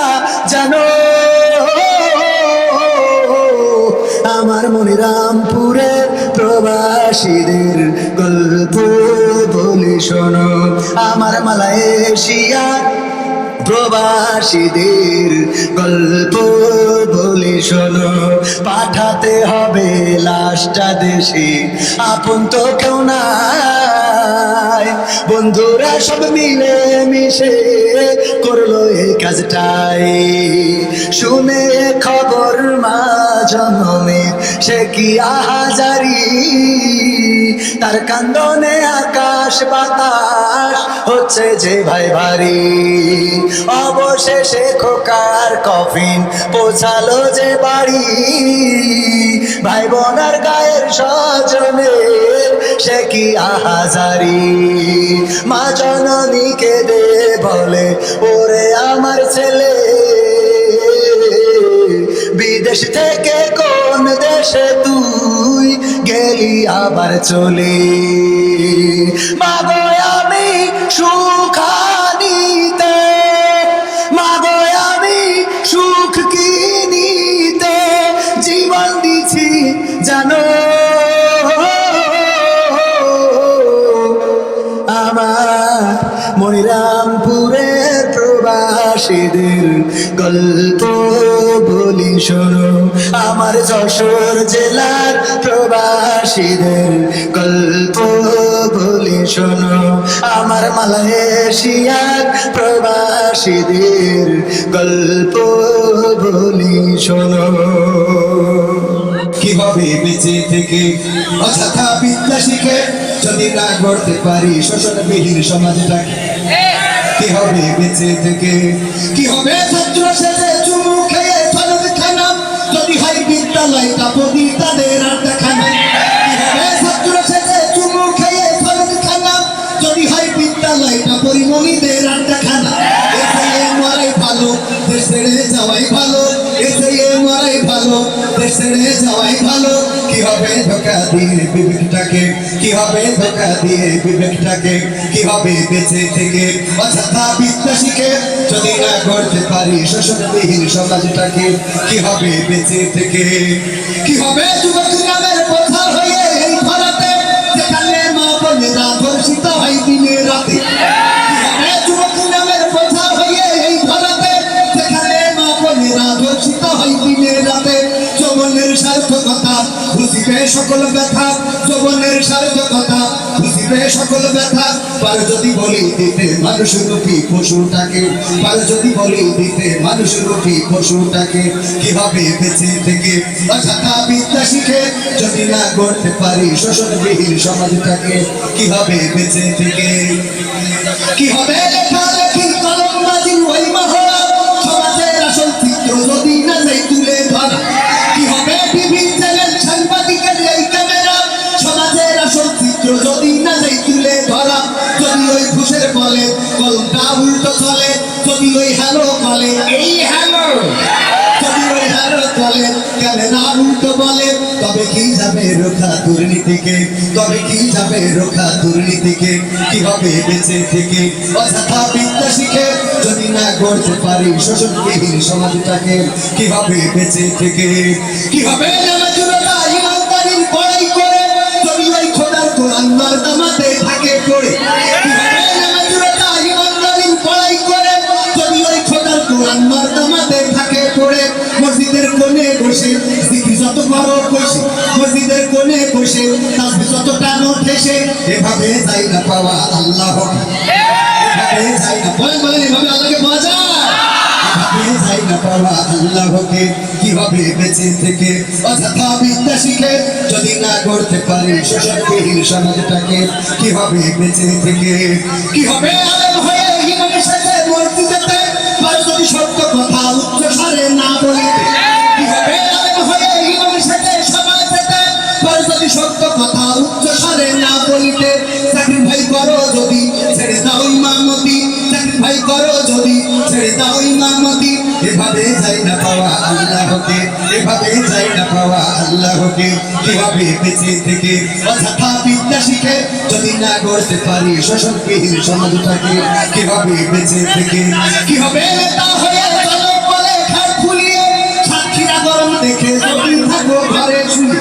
জানো? আমার মনিরামপুরের প্রবাসীদের গল্প বলি শোনো। আমার মালয়েশিয়ার প্রবাসীদের গল্প বলি শোনো। পাঠাতে হবে লাশটা দেশে, আপন তো কেউ নাই। বন্ধুরা সব মিলে মিশে করলো এই কাজটাই। শুনে খবর মা জনমের সে কি আহাজারি, তার কান্দনে আকাশ বাতাস হচ্ছে যে ভাই ভারী। অবশেষে খোকার কফিন পৌঁছালো যে বাড়ি, ভাই বোনার গায়ের স্বজনের সে কি আহাজারি। মা জননীকে দে বলে ওরে আমার ছেলে, বিদেশ থেকে কোন দেশে তুই গেলি আবার চলে। মাগো আমি সুখানিতে, মাগো আমি সুখ কিনি জানো আমার মনিরামপুরের প্রবাসীদের গল্প বলি শোনো, আমার যশোর জেলার প্রবাসীদের গল্প বলি শোনো, আমার মালয়েশিয়ার প্রবাসীদের গল্প বলি শোনো। কিভাবে বেঁচে থেকে অযথা বিদ্যা শিখে যদি না গড়তে পারি শোষণবিহীন সমাজটাকে? কি হবে বেঁচে থেকে? কি হবে ছাত্র সেজে চুমু খেয়ে ফলদ খানা যদি হয় বিদ্যালয়টা পতিতাদের আড্ডাখানা? কি হবে ছাত্র সেজে চুমু খেয়ে ফলদ খানা যদি হয় বিদ্যালয়টা পরিমণিদের আড্ডাখানা? এসে মরাই ভালো, দেশ ছেড়ে যাওয়াই ভালো, এসে মরাই ভালো, দেশ ছেড়ে যাওয়াই ভালো। কি হবে ধোকা দিয়ে বিবেকটাকে? কি হবে ধোকা দিয়ে বিবেকটাকে? কি হবে বেঁচে থেকে অযথা বিদ্যা শিখে যদি না করতে পারি শোষণবিহীন সমাজটাকে? কি হবে বেঁচে থেকে? কি হবে যুবক নামের কথা হয়ে এই ধরাতে যেখানে মা বোনেরা ধর্ষিত হয় দিনে রাতে? কি হবে যুবক নামের কথা হয়ে এই ধরাতে যেখানে মা বোনেরা ধর্ষিত হয় দিনে রাতে? যৌবনের সার্থকতা বুঝিবে সকল ব্যথা, যৌবনের সার্থকতা বুঝিবে সকল ব্যথা। পারে যদি বলি দিতে মানুষ রূপী পশুটাকে, পারে যদি বলি দিতে মানুষ রূপী পশুটাকে? কিভাবে বেঁচে থেকে অযথা বিদ্যা শিখে যদি না গড়তে পারি শোষণবিহীন সমাজটাকে? কিভাবে বেঁচে থেকে? কি হবে লেখালেখির কলমবাজির ওই মহড়া সমাজের আসল চিত্র যদি না যাই তুলে ধরা? কি হবে টিভি চ্যানেল সাংবাদিকের এই ক্যামেরা সমাজের আসল চিত্র যদি না যাই তুলে ধরা? যদি ওই ঘুষের বলে কলমটা উল্টো চলে, যদি ওই হ্যালো বলে এই হ্যালো, যদি ওই হ্যালো বলে ক্যামেরা উল্টো বলে, তবে কি যাবে রোখা দুর্নীতিকে? তবে কি যাবে রোখা দুর্নীতিকে? কি হবে বেঁচে থেকে অযথা বিদ্যা শিখে যদি না গড়তে পারি শোষণবিহীন সমাজটাকে? কি হবে বেঁচে থেকে? কি হবে নামাজুরতা ইমানদারির পড়াই করে যদি ওই খোদার কোরআন মারদামাতে থাকে পড়ে? কি হবে নামাজুরতা ইমানদারির পড়াই করে যদি ওই খোদার কোরআন মারদামাতে থাকে পড়ে? মসজিদের কোণে বসে জিকির যত বড় বসে, মসজিদের কোণে বসে তাসবিহ যত টানো ঠেসে, এভাবে যাই না পাওয়া আল্লাহকে, এভাবে যাই না, বলেন বলেন এভাবে আল্লাহকে পাওয়া যায়? এভাবে যাই না পাওয়া আল্লাহকে। কিভাবে বেঁচে থেকে অযথা বিদ্যা শিখে যদি না গড়তে পারি শোষণবিহীন সমাজটাকে? কিভাবে বেঁচে থেকে? কি হবে আলেম হয়ে ইমামের সাথে মসজিদেতে পারে যদি সত্য কথা উচ্চ স্বরে না বলিতে? কি হবে আলেম হয়ে ইমামের সাথে সমাজেতে পারে যদি সত্য কথা উচ্চ স্বরে না বলিতে? চাকরি ভাই করো যদি ছেড়ে দাও ইমামতি, চাকরি ভাই করো যদি ছেড়ে দাও ইমামতি। এভাবে যাই না পাওয়া আল্লাহকে, এভাবে যাই না পাওয়া আল্লাহকে। কিভাবে বেঁচে থেকে অযথা বিদ্যা শিখে যদি না গড়তে পারি শোষণবিহীন সমাজটাকে? কিভাবে বেঁচে থেকে? কি হবে নেতা হয়ে চলো বলে ঘাট ফুলিয়ে সাক্ষীরা গরম দেখে যদি থাকো ঘরে শুয়ে?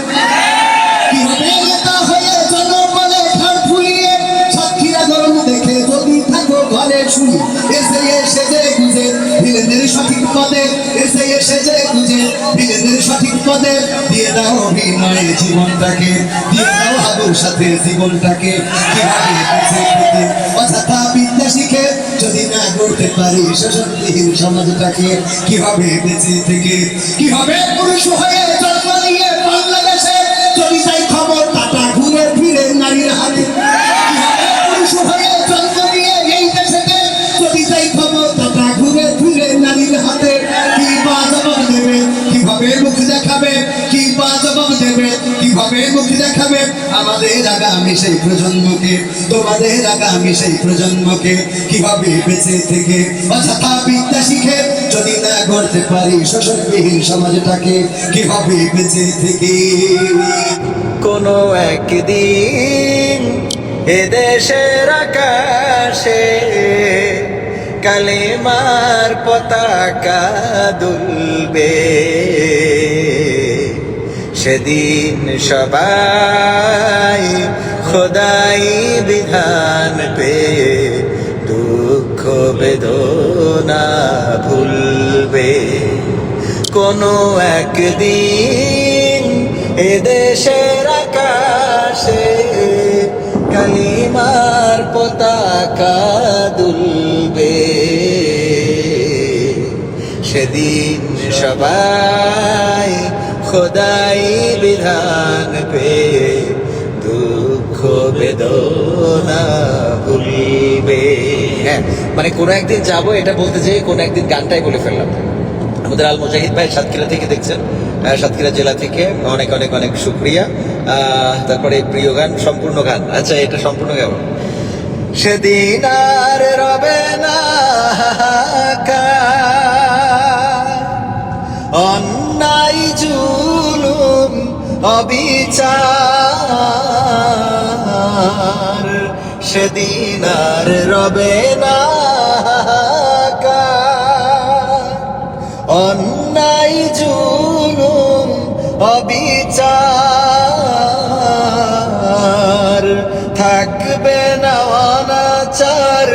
কি হবে নেতা হয়ে চলো বলে ঘাট ফুলিয়ে সাক্ষীরা গরম দেখে যদি থাকো ঘরে শুয়ে? এসে সেজে গুজে ভিলেনের সঠিক পদে, এসে সেজে গুজে ভিলেনের সঠিক পদে দিয়ে দাও অভিনয়ে জীবনটাকে, দিয়ে দাও হাবুর সাথে জীবনটাকে। কিভাবে বেঁচে থেকে অযথা বিদ্যা শিখে যদি না গড়তে পারি শোষণবিহীন সমাজটাকে? কিভাবে বেঁচে থেকে? কি হবে পুরুষ হয়ে জন্ম নিয়ে বাংলাদেশে যদি যাই খবর টাটা ঘুরে ফিরে নারীর হাতে? কি হবে পুরুষ হয়ে জন্ম নিয়ে এই দেশেতে যদি যাই খবর টাটা ঘুরে ফিরে নারীর হাতে? কি বা জবাব দেবে? কিভাবে মুখ দেখাবে? কি বা জবাব দেবে? কিভাবে মুখ দেখাবে আমাদের আগামী সেই প্রজন্মকে, তোমাদের আগামী সেই প্রজন্মকে? কিভাবে বেঁচে থেকে অযথা বিদ্যা শিখে যদি না গড়তে পারি শোষণবিহীন সমাজটাকে? কিভাবে বেঁচে থেকে? কোনো একদিন এদেশের আকাশে কালেমার পতাকা দুলবে, সেদিন সবাই খোদাই বিধান পেয়ে দুঃখ বেদনা ভুলবে। কোনো একদিন এদেশের আকাশে কালিমার পতাকা দুলবে। সেদিন সবাই খোদাই বিধান পেয়ে দুঃখ বেদনা ভুলবে। হ্যাঁ, মানে কোনো একদিন যাবো এটা বলতে যেয়ে কোনো একদিন গানটাই বলে ফেললাম। আমাদের আল মুজাহিদ ভাই সাতক্ষীরা থেকে দেখছেন, সাতক্ষীরা জেলা থেকে, অনেক অনেক অনেক শুক্রিয়া। তারপরে প্রিয় গান, সম্পূর্ণ গান। আচ্ছা, এটা সম্পূর্ণ গান। সেদিন আর রবে না অন্যায় জুলুম অবিচার, সেদিন আর রবে না অন্যায় জুলুম অবিচার, থাকবে না অনাচার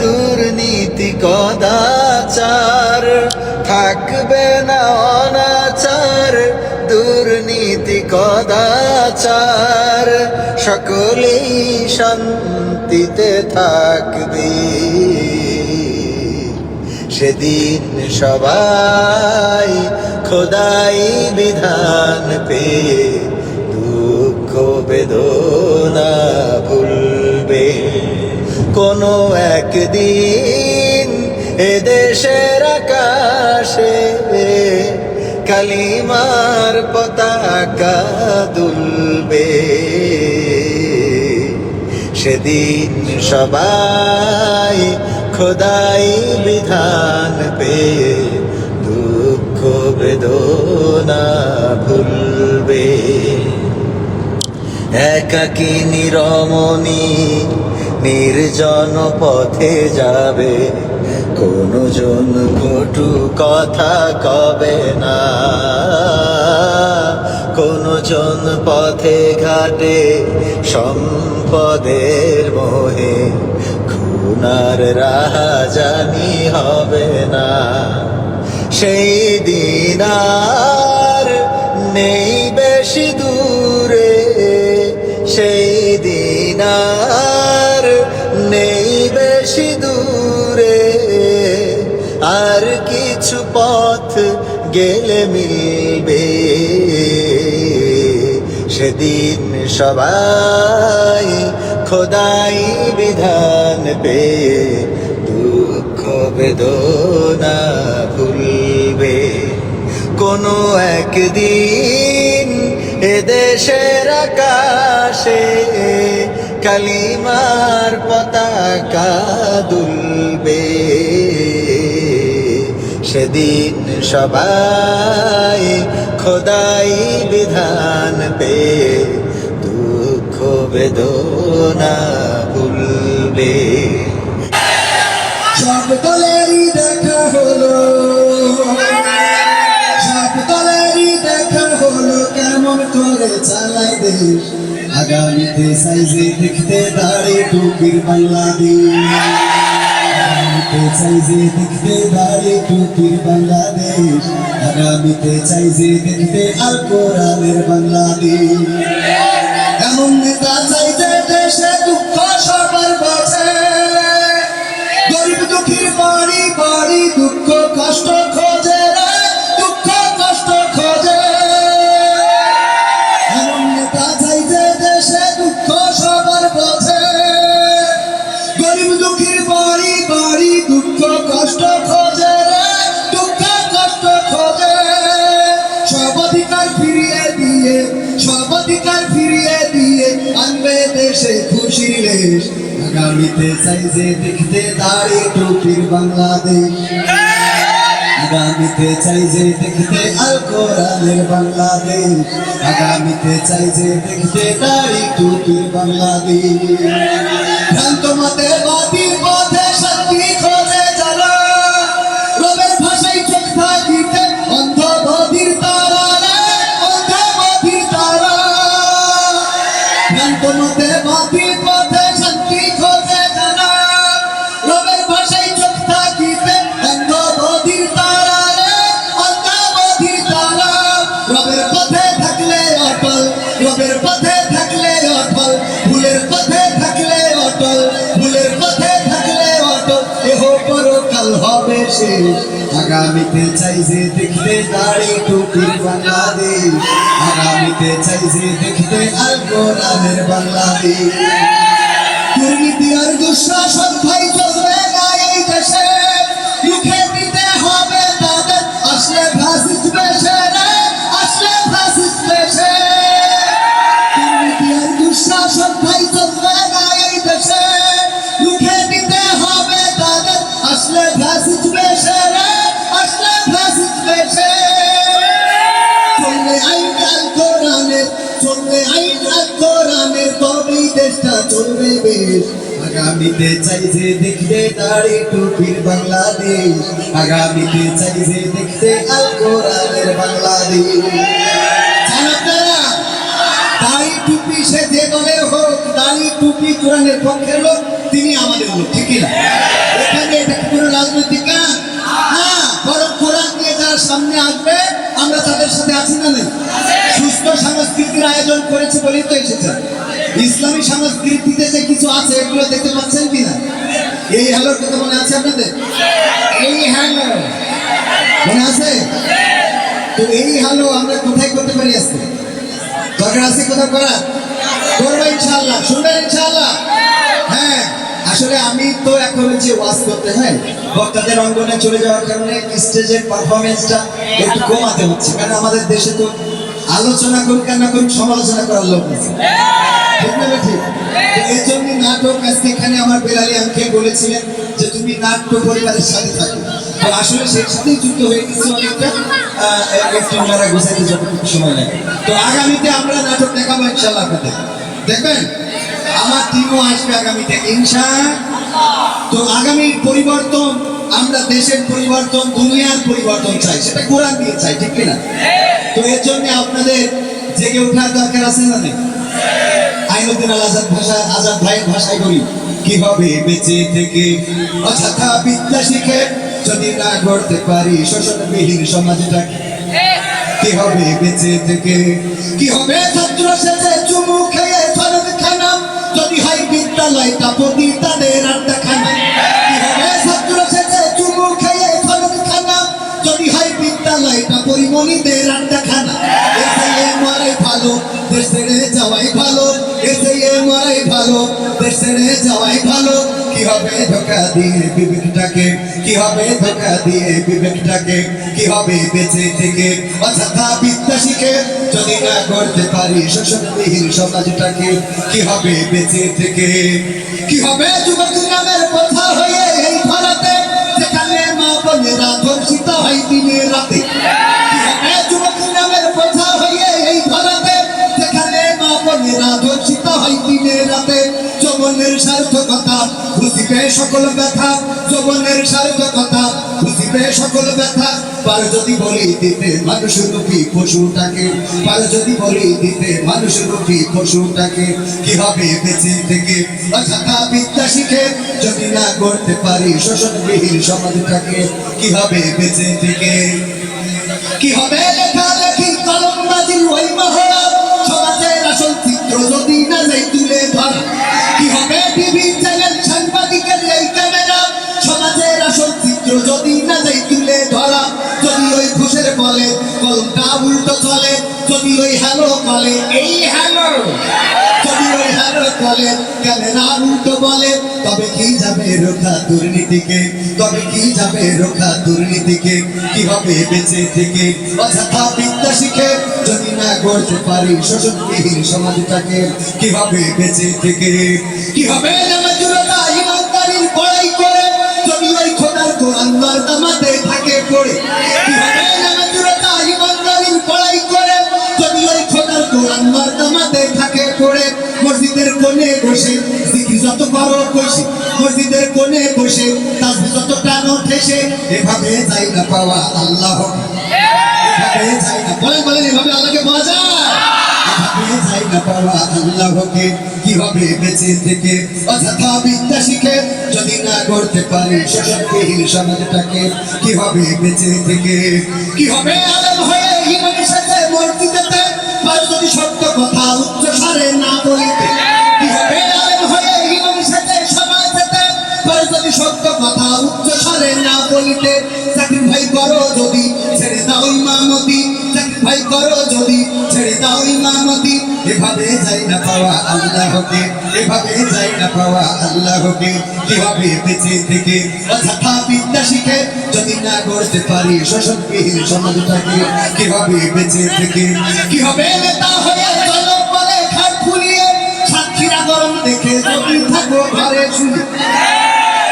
দুর্নীতি কদাচার, থাকবে না অনাচার দুর্নীতি কদাচার, সকলেই শান্তিতে থাকবে। সেদিন সবাই খোদাই বিধান পেয়ে দুঃখ বেদনা ভুলবে। কোনো একদিন এদেশের আকাশে কালিমার পতাকা দুলবে। সেদিন সবাই খোদাই বিধান পেয়ে দুঃখ বেদনা ভুলবে। একাকী নিরমণি নির্জন পথে যাবে, কোনো জন কটু কথা কবে না, কোনো জন পথে ঘাটে সম্পদের মোহে খুনার রাহাজানি হবে না। সেই দিন আর নেই বেশি দূরে, সেই দিন আর নেই বেশি দূরে, আর কিছু পথ গেলে মিলবে। সেদিন সবাই খোদাই বিধান পেয়ে দুঃখ বেদনা ভুলবে। কোনো একদিন এদেশের আকাশে কালিমার পতাকা দুলবে। সেদিন সবাই খোদাই বিধান পেয়ে দুঃখ বেদনা ভুলবে। সব দলেরই দেখা হলো, সব দলেরই দেখা হলো কেমন করে চালায় দেশ। আগামীতে সাইজে দেখতে দাঁড়ে টুপির বাংলাদেশ, আগামীতে চাইজে দেখতে দাঁড়ে টুপির বাংলাদেশ, আগামীতে চাইজে দেখতে আল কোরআনের বাংলাদেশ। এমন নেতা চাই যে দেশে দুঃখ সবার বাঁচে, গরিব দুঃখীর বাড়ি বাড়ি দুঃখ কষ্ট খোঁজে রে, দুঃখ কষ্ট খোঁজে। এমন নেতা চাই যে দেশে দুঃখ সবার বোঝে, গরিব দুঃখীর বাড়ি বাড়ি দুঃখ কষ্ট খোঁজে রে, দুঃখ কষ্ট খোঁজে। সব অধিকার ফিরিয়ে দিয়ে, সব অধিকার ফিরিয়ে দিয়ে আনবে দেশে খুশির লেশ। আগামীতে চাই যে দেখতে দাঁড়িয়ে টুপির বাংলাদেশ, আগামীতে চাই যে দেখতে আল কোরআনের বাংলাদেশ, আগামীতে চাই যে দেখতে দাঁড়িয়ে টুপির বাংলাদেশ। ভ্রান্ত মতে বাতিল পথে শান্তি খোঁজে যারা, রবের ভাষায় চোখ থাকিতে অন্ধ বধির তারা রে, অন্ধ বধির শান্ত মতে বাতিল পথে শান্তি খোঁজে জানা রবের ভাষায় চোখ থাকিতে অন্ধ বধির তারা রে অন্ধ বধির তারা রবের পথে থাকলে অটল রবের পথে থাকলে অটল ভুলের পথে থাকলে অটল ভুলের পথে থাকলে অটল এহ পরকাল হবে শেষ আগামীতে চাই যে দেখতে দাড়ি টুপির বাংলাদেশ আগামীতে চাই যে দেখতে আল কোরআনের বাংলাদেশ দুর্নীতি আর দুঃশাসন ভাই চলবে না এই দেশে মুখে দিতে হবে তাদের আসলে ফাসিস্ট বেশে রে আসলে ফাসিস্ট বেশে দুর্নীতি আর দুঃশাসন ভাই চলবে না এই দেশে মুখে দিতে হবে তাদের আসলে ফাসিস্ট বেশে রে আসলে ফাসিস্ট বেশে চলবে আইন আল কোরআনের চলবে আইন আল কোরআনের তবেই দেশটা চলবে বেশ আগামীতে চাই যে দেখতে দাড়ি টুপির বাংলাদেশ আগামীতে চাই যে দেখতে আল কোরআনের বাংলাদেশ চান আপনারা দাড়ি টুপি সে যে দলের হোক দাড়ি টুপি কোরআনের পক্ষের লোক তিনি আমাদের লোক ঠিক না এখানে এটা কি কোনো রাজনৈতিক কাজ হ্যাঁ বরং কোরআন নিয়ে যারা সামনে আসবে আমরা তাদের সাথে আছি না নেই সুস্থ সংস্কৃতির আয়োজন করেছে বলেই তো এসেছে ইসলামী সংস্কৃতিতে যে কিছু আছে এগুলো দেখতে পাচ্ছেন কিনা এই হ্যালোর কথা মনে আছে আপনাদের এই হ্যালো মনে আছে তো এই হ্যালো আমরা কোথায় করতে পারি আজকে দরকার আছে কোথাও করা করবো ইনশাআল্লাহ শুনবেন ইনশাআল্লাহ হ্যাঁ আসলে আমি তো এখন যে ওয়াজ করতে হয় বক্তাদের অঙ্গনে চলে যাওয়ার কারণে স্টেজের পারফরমেন্সটা একটু কমাতে হচ্ছে কারণ আমাদের দেশে তো আলোচনা করুক আর না করুক সমালোচনা করার লোক আছে ঠিক না ঠিক তো এই জন্য নাটক আজকে এখানে আমার বেলালি আমাকে বলেছিলেন যে তুমি নাট্য পরিবারের সাথে থাকো তো আসলে সেই সাথেই যুক্ত হয়ে গেছি অনেকটা একটু ওনারা গোছাইতে যতটুকু সময় লাগে তো আগামীতে আমরা নাটক দেখাবো ইনশাআল্লাহ আপনাদের দেখবেন আমার টিমও আসবে আগামীতে ইনশাআল্লাহ তো আগামীর পরিবর্তন আমরা দেশের পরিবর্তন দুনিয়ার পরিবর্তন চাই সেটা কোরআন দিয়ে চাই ঠিক না তো এর জন্য আপনাদের জেগে ওঠার দরকার আছে না নেই আইনুদ্দিন আল আজাদ আজাদ ভাইয়ের ভাষায় বলি কি হবে বেঁচে থেকে অযথা বিদ্যা শিখে যদি না গড়তে পারি শোষণবিহীন সমাজটাকে কি হবে বেঁচে থেকে কি হবে ছাত্র সেজে চুমু খেয়ে ফরদ খানা যদি হয় বিদ্যালয়টা প্রতি তাদের আড্ডাখানা কি হবে ছাত্র সেজে চুমু খেয়ে ফরদ খানা যদি হয় বিদ্যালয়টা পরিমণিদের আড্ডাখানা এসে মরাই ভালো দেশ ছেড়ে যাওয়াই ভালো এসে মরাই ভালো দেশ ছেড়ে যাওয়াই ভালো কি হবে ধোকা দিয়ে বিবেকটাকে কি হবে ধোকা দিয়ে বিবেকটাকে কি হবে বেঁচে থেকে অযথা বিদ্যা শিখে যদি না করতে পারি শোষণবিহীন সমাজটাকে কি হবে বেঁচে থেকে কি হবে যুবক নামের কথা হয়ে এই ধরাতে যেখানে মা বোনেরা ধর্ষিত হয় দিনে রাতে কি হবে যুবক নামের কথা হয়ে এই ধরাতে যেখানে মা বোনেরা ধর্ষিত হয় দিনে রাতে যৌবনের সার্থকতা বুঝিবে সকল ব্যথা যৌবনের সার্থকতা বুঝিবে সকল ব্যথা পার যদি বলি দিতে মানুষ রূপী পশুটাকে পার যদি বলি দিতে মানুষ রূপী পশুটাকে কি হবে বেঁচে থেকে অযথা বিদ্যা শিখে যদি না করতে পারি শোষণবিহীন সমাজটাকে কি হবে বেঁচে থেকে কি হবে লেখালেখি কলমবাজির ওই মহড়া সমাজের আসল চিত্র যদি না যাই তুলে ধরা কি হবে টিভি চ্যানেল সাংবাদিকের এই ক্যামেরা সমাজের আসল চিত্র যদি না যাই তুলে ধরা যদি ওই ঘুষের বলে কলমটা উল্টো চলে যদি ওই হ্যালো বলে এই হ্যালো যদি ওই হ্যালো বলে ক্যামেরা উল্টো বলে তবে কি যাবে রক্ষা দুর্নীতিকে তবে কি যাবে রক্ষা দুর্নীতিকে কি হবে বেঁচে থেকে অযথা বিদ্যা শিখে যদি না করতে পারি শোষণবিহীন সমাজটাকে কি হবে বেঁচে থেকে কি হবে নামাজুরতা ইমানদারির বড়াই করে যদি ওই খোদার কোরআন নামাতে থাকে পড়ে কি হবে নামাজুরতা ইমানদারির বড়াই করে যদি ওই খোদার কোরআন নামাতে থাকে পড়ে মসজিদের কোণে বসে জিকির যত বড় কইছে মসজিদের কোণে বসে তাসবিহ যত টানো ঠেসে এভাবে যাই না পাওয়া আল্লাহ এভাবে যাই না বলেন এভাবে আল্লাহকে পাওয়া যায় এভাবে যাই না পাওয়া আল্লাহকে, কিভাবে বেঁচে থেকে অযথা বিদ্যা শিখে যদি না করতে পারি শোষণবিহীন সমাজটাকে, কিভাবে বেঁচে থেকে, কিভাবে আলেম হয়ে ইমামের সাথে মসজিদেতে পারে যদি সত্য কথা উচ্চ স্বরে না বলিতে, কিভাবে আলেম হয়ে ইমামের সাথে সমাজেতে পারে যদি সত্য কথা উচ্চ স্বরে না বলিতে, সাক্রিফাই করো যদি ছেড়ে দাও ইমামতি, সাক্রিফাই করো যদি ছেড়ে দাও ইমামতি, এভাবে যাই না পাওয়া আল্লাহকে, এভাবে যাই না পাওয়া আল্লাহকে, কিভাবে বেঁচে থেকে অযথা বিদ্যা শিখে যদি না করতে পারি শোষণবিহীন সমাজটাকে, কিভাবে বেঁচে থেকে, কিভাবে নেতা হয়ে জনবলে ঘাট ফুলিয়ে সাক্ষীরা গরম দেখে যদি থাকো ঘরে শুনে,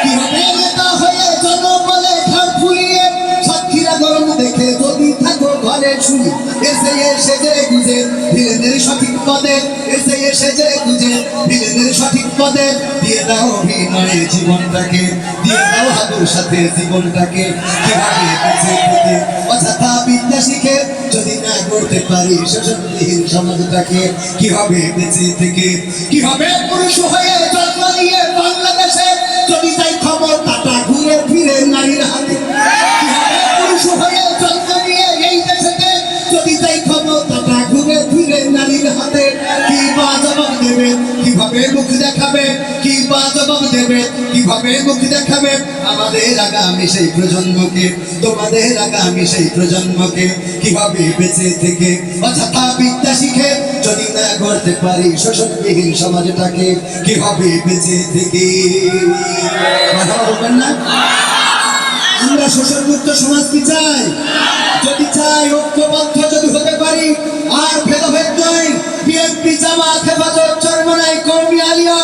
কিভাবে নেতা হয়ে জনবলে ঘাট ফুলিয়ে সাক্ষীরা গরম দেখে যদি থাকো ঘরে শুনে, এসে সেজে গুজে ভিলেনের সঠিক পদে, এসে সেজে গুজে ভিলেনের সঠিক পদে, দিয়ে দাও অভিনয়ে জীবনটাকে, দিয়ে দাও হাবুর সাথে জীবনটাকে, কিভাবে বেঁচে থেকে অযথা বিদ্যা শিখে যদি না করতে পারি শোষণবিহীন সমাজটাকে, কিভাবে বেঁচে থেকে, কিভাবে পুরুষ হয়ে জন্ম নিয়ে বাংলাদেশে যদি তাই ক্ষমতাটা ঘুরে ফিরে নারীর হাতে, কিভাবে পুরুষ হয়ে জন্ম নিয়ে এই দেশেতে যদি তাই ক্ষমতাটা ঘুরে ফিরে নারীর হাতে, কি বা জবাব দেবে, কিভাবে মুখ দেখাবে, কি বা জবাব দেবে, কিভাবে মুখ দেখাবে আমাদের আগামী সেই প্রজন্মকে, তোমাদের আগামী সেই প্রজন্মকে, কিভাবে বেঁচে থেকে অযথা বিদ্যা শিখে যদি না করতে পারি শোষণবিহীন সমাজটাকে, কিভাবে বেঁচে থেকে, কথা বলবেন না? আমরা শোষণমুক্ত সমাজ কি চাই? যদি চাই ঐক্যবদ্ধ যদি হতে পারি, আর ভেদাভেদ নয়, বিএনপি জামাত হেফাজত চরমনাই কওমি আলিয়া,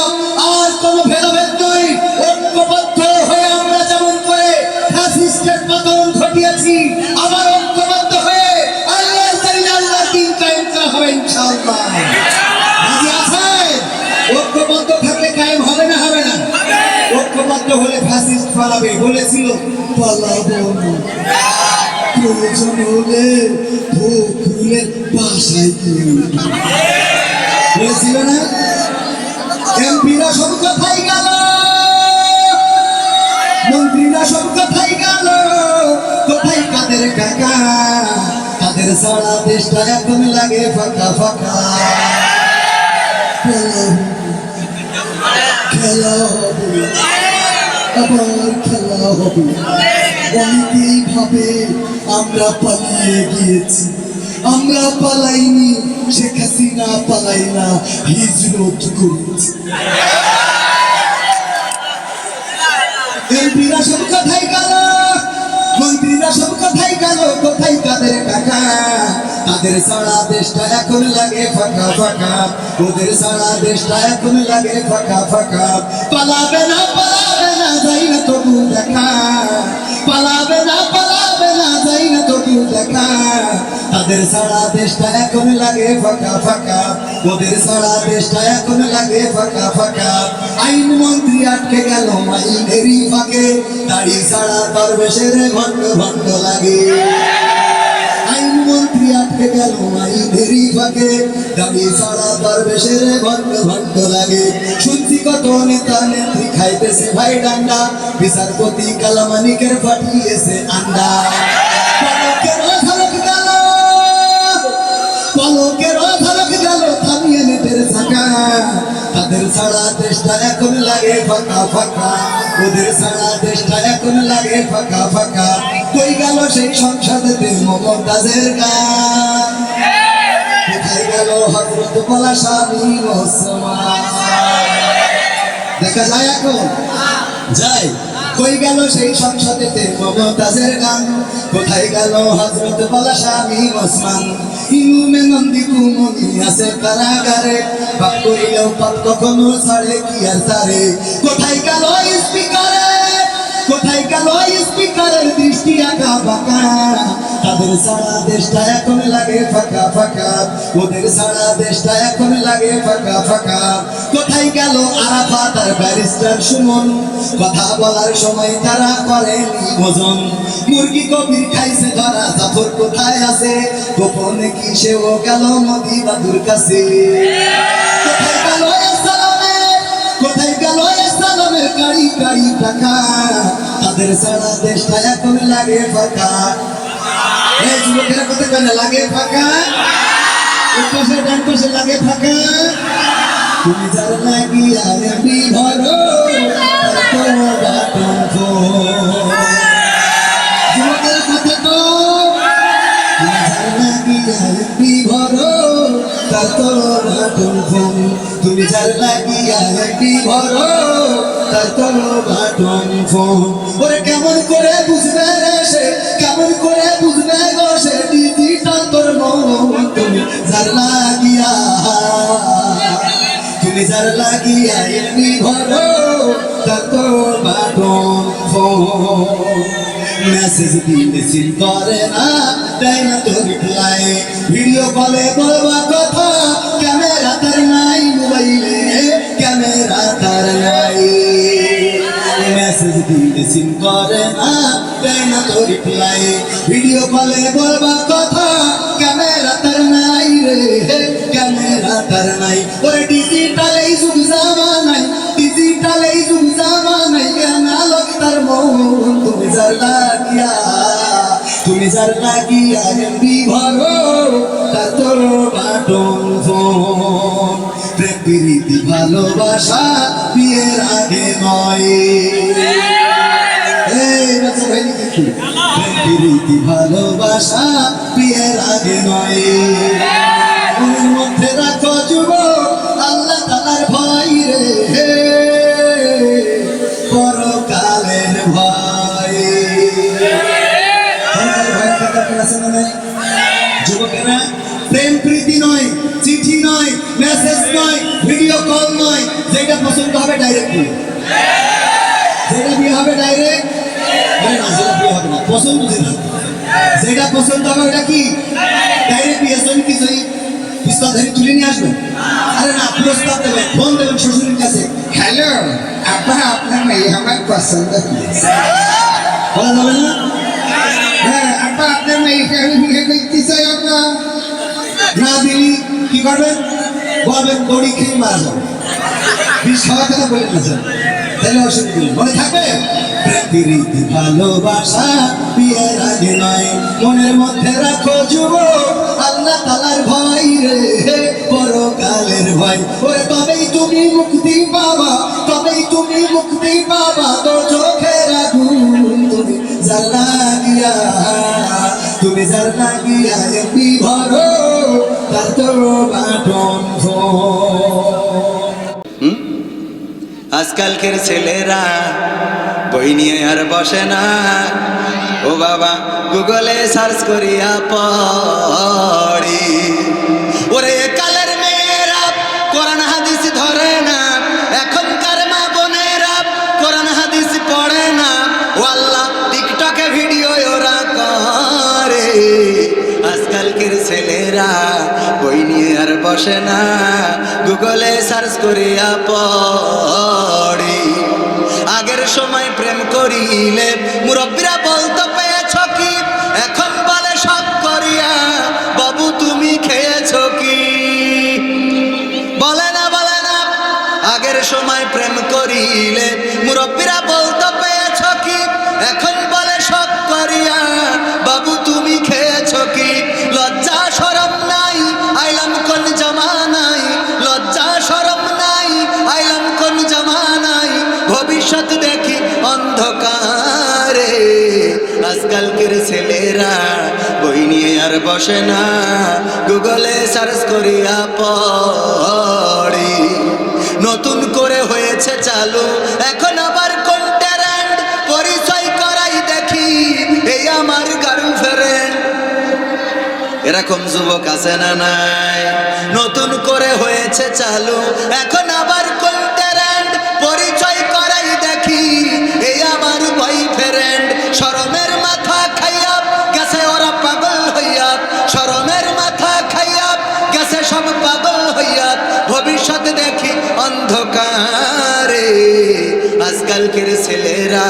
আর কোনো ভেদাভেদ নয়, ঐক্যবদ্ধ হয়ে আমরা যেমন করে ফ্যাসিস্টের পতন ঘটিয়েছি, আবার ঐক্যবদ্ধ হয়ে আল্লাহর দিন আল্লাহর দিন কায়েম করা হবে ইনশাআল্লাহ। রাজি আছেন? ঐক্যবদ্ধ থাকলে কায়েম হবে না, হবে না? ঐক্যবদ্ধ হলে ফ্যাসিস্ট পালাবে, বলেছিল পালাবো না, প্রয়োজন হলে ফখরুলের বাসায় গিয়ে বলেছিল না? এমপিরা সব কথাই গেল, মন্ত্রীরা সব কথাই গেল, কোথায় কাদের কাকা, কাদের সারা দেশটা এখন লাগে ফাঁকা ফাঁকা, খেলা হবে আবার খেলা হবে, অনেকেই ভাবে আমরা পালিয়ে গিয়েছি, আমরা পালাইনি, শেখ হাসিনা পালাই না, হিজরত করেছি। এমপিরা সব কথাই গেল, মন্ত্রীরা সব কথাই গেল, কোথায় কাদের কাকা, তাদের সারা দেশটা এখন লাগে ফাঁকা ফাঁকা, ওদের সারা দেশটা এখন লাগে ফাঁকা ফাঁকা, পালাবে না যাই না তবু দেখা, পালাবে না যাই না তবু দেখা, তাদের সারা দেশটা এখন লাগে ফাঁকা ফাঁকা, ওদের সারা দেশটা এখন লাগে ফাঁকা ফাঁকা, আইন মন্ত্রী আটকে গেল আইনেরই ফাঁকে, দাড়ি ছাড়া দরবেশের ভণ্ড ভণ্ড লাগে, আইন মন্ত্রী আটকে গেল আইনেরই ফাঁকে, দাড়ি ছাড়া দরবেশের ভণ্ড ভণ্ড লাগে, শুনছি কত নেতা নেত্রী খাইতেছে ভাই ডান্ডা, বিচারপতি কালামানিকের পাঠিয়েছে আন্ডা, পলকের অঝলক গেল, পলকের অঝলক গেল থামিয়ে নেটের চাকা, তাদের সারা দেশটা এখন লাগে ফাঁকা ফাঁকা, ওদের সারা দেশটা এখন লাগে ফাঁকা ফাঁকা, কই গেল সেই সংসদেতে মমতাজের গান, কোথায় গেল হযরত বলা স্বামী ওসমান, দেখা যায় এখন যাই, কই গেল সেই সংসদেতে মমতাজের গান, কোথায় গেল হযরত বলা স্বামী ওসমান, ইনুমে নন্দী কুমনি আছে কারাগারে, পাপ করিলেও পাপ কখনো ছাড়ে কি আর তারে, কোথায় গেল স্পিকারে, কোথায় গেল স্পিকারের দৃষ্টি মিষ্টি আঁকা বাঁকা, তাদের সারা দেশটা এখন লাগে ফাঁকা ফাঁকা, ওদের সারা দেশটা এখন লাগে ফাঁকা ফাঁকা। কোথায় গেল আরাফাত আর ব্যারিস্টার সুমন, কথা বলার সময় তারা করেনি ভোজন। মুরগি কবির খাইছে ধরা, জাফর কোথায় আছে, গোপনে কি সেও গেল মোদি বাদুর কাছে। কোথায় গেল সালামের, কোথায় গেল সালামের গাড়ি গাড়ি টাকা, তাদের সারা দেশটা এখন লাগে ফাঁকা। এই যুবকেরা কোথায় গেল লাগে ফাঁকা, এক পাশে ডান পাশে লাগে ফাঁকা। তুমি যার লাগিয়া বিভর যুবকের কথা তো, তুমি যার লাগিয়া বিভর তার তো বাটন ফোন, তুমি যার লাগিয়া বিভর তার তো বাটন ফোন। ওরে কেমন করে বুঝবে রে সে, কেমন করে বুঝবে গো সে ডিজিটাল তোর মন, তুমি যার লাগিয়া, তুমি যার লাগিয়া এমনি ভরো তার তো বাটন ফোন। মেসেজ দিলে সিন করে না, দেয় না তো রিপ্লাই, ভিডিও কলে বলবা কথা, ক্যামেরা তার নাই মোবাইলে, ক্যামেরা তার নাই। মেসেজ দিলে সিন করে না, দেয় না তো রিপ্লাই, ভিডিও কলে বলবা কথা, ক্যামেরা তার নাই রে, ক্যামেরা তার নাই। ওরে ডিজিটাল এই যুগ জামানাই, ডিজিটাল এই যুগ জামানাই, অ্যানালগ তার মন, তুমি যার লাগিয়া, তুমি যার লাগিয়া এমবি ভরো তার তো বাটন ফোন। প্রেম প্রীতি ভালোবাসা বিয়ের আগে নয়, এই বাচ্চা ভাই দেখি, প্রেম প্রীতি ভালোবাসা বিয়ের আগে নয়। মনের মধ্যে রাখো যুবক আল্লাহ তাআলার ভয় রে, পরকালের ভয়। যুবকেরা প্রেম প্রীতি নয়, চিঠি নয়, মেসেজ নয়, ভিডিও কল নয়, যেটা পছন্দ হবে ডাইরেক্ট, যেটা বিয়ে হবে ডাইরেক্ট, না যেটা বিয়ে হবে না, পছন্দ যেটা, যেটা পছন্দ হবে ওটা কি ডাইরেক্ট বিয়ে। সঙ্গে কি সই পিস্তল ধরে তুলে নিয়ে আসবেন, আরে না প্রস্তাব দেবেন, ফোন দেবেন শ্বশুরের কাছে, হ্যালো আব্বা আপনার মেয়ে আমার পছন্দ হয়েছে, বলা যাবে না? হ্যাঁ আব্বা আপনার মেয়েকে আমি বিয়ে করতে চাই, আপনার না দিলি কি করবেন, বলবেন দড়ি খেয়ে মারা যাবে, বিষ খাওয়া কথা বলে দিয়েছেন, তাহলে অসুবিধা নেই, মনে থাকবে। প্রীতি ভালোবাসা বিয়ের আগে নয়, মনের মধ্যে রাখো যুবক আল্লাহ তাআলার ভয় রে, পরকালের ভয়। ওরে তবেই তুমি মুক্তি পাবা, তবেই তুমি মুক্তি পাবা, তোর চোখের আগুন তুমি যার লাগিয়া, তুমি যার লাগিয়া এমনি ভরো তার তো বাটন ফোন। আজকালকের ছেলেরা বই নিয়ে আর বসে না, ও বাবা গুগলে সার্চ করিয়া পড়ি। ওরে কালের মেয়েরা কোরআন হাদিস ধরে না, এখনকার মা বোনেরা কোরআন হাদিস পড়ে না, ও আল্লাহ টিকটকে ভিডিও ওরা করে। আজকালকের ছেলেরা বই নিয়ে আর বসে না, গুগলে সার্চ করিয়া পড়ি। আগের সময় প্রেম করিলে মুরব্বীরা বলতো পেয়েছ কি, এখন বলে সব করিয়া বাবু তুমি খেয়েছ কি, বলে না বলে না। আগের সময় প্রেম করিলে মুরব্বীরা বলতো পেয়েছ কি, এখন বলে সব করিয়া বাবু তুমি খেয়েছ কি। লজ্জা শরম নাই আইলাম কোন জামানাই, লজ্জা শরম নাই আইলাম কোন জামানাই, ভবিষ্যৎ দেখি অন্ধকারে। আজকালকের ছেলেরা বই নিয়ে আর বসে না, গুগলে সার্চ করিয়া পড়ি। নতুন করে হয়েছে চালু এখন আবার কোন ট্যালেন্ট, পরিচয় করাই দেখি এই আমার গার্লফ্রেন্ড। এরকম যুবক আছে না নাই? নতুন করে হয়েছে চালু এখন আবার কোন ট্যালেন্ট, পরিচয় করাই দেখি এই আমার বয়ফ্রেন্ড। শরমের মাথা ভবিষ্যৎ দেখি অন্ধকারে। আজকালকের ছেলেরা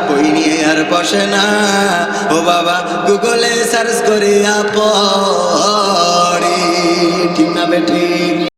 বই নিয়ে আর বসে না, ও বাবা গুগলে সার্চ করে আপন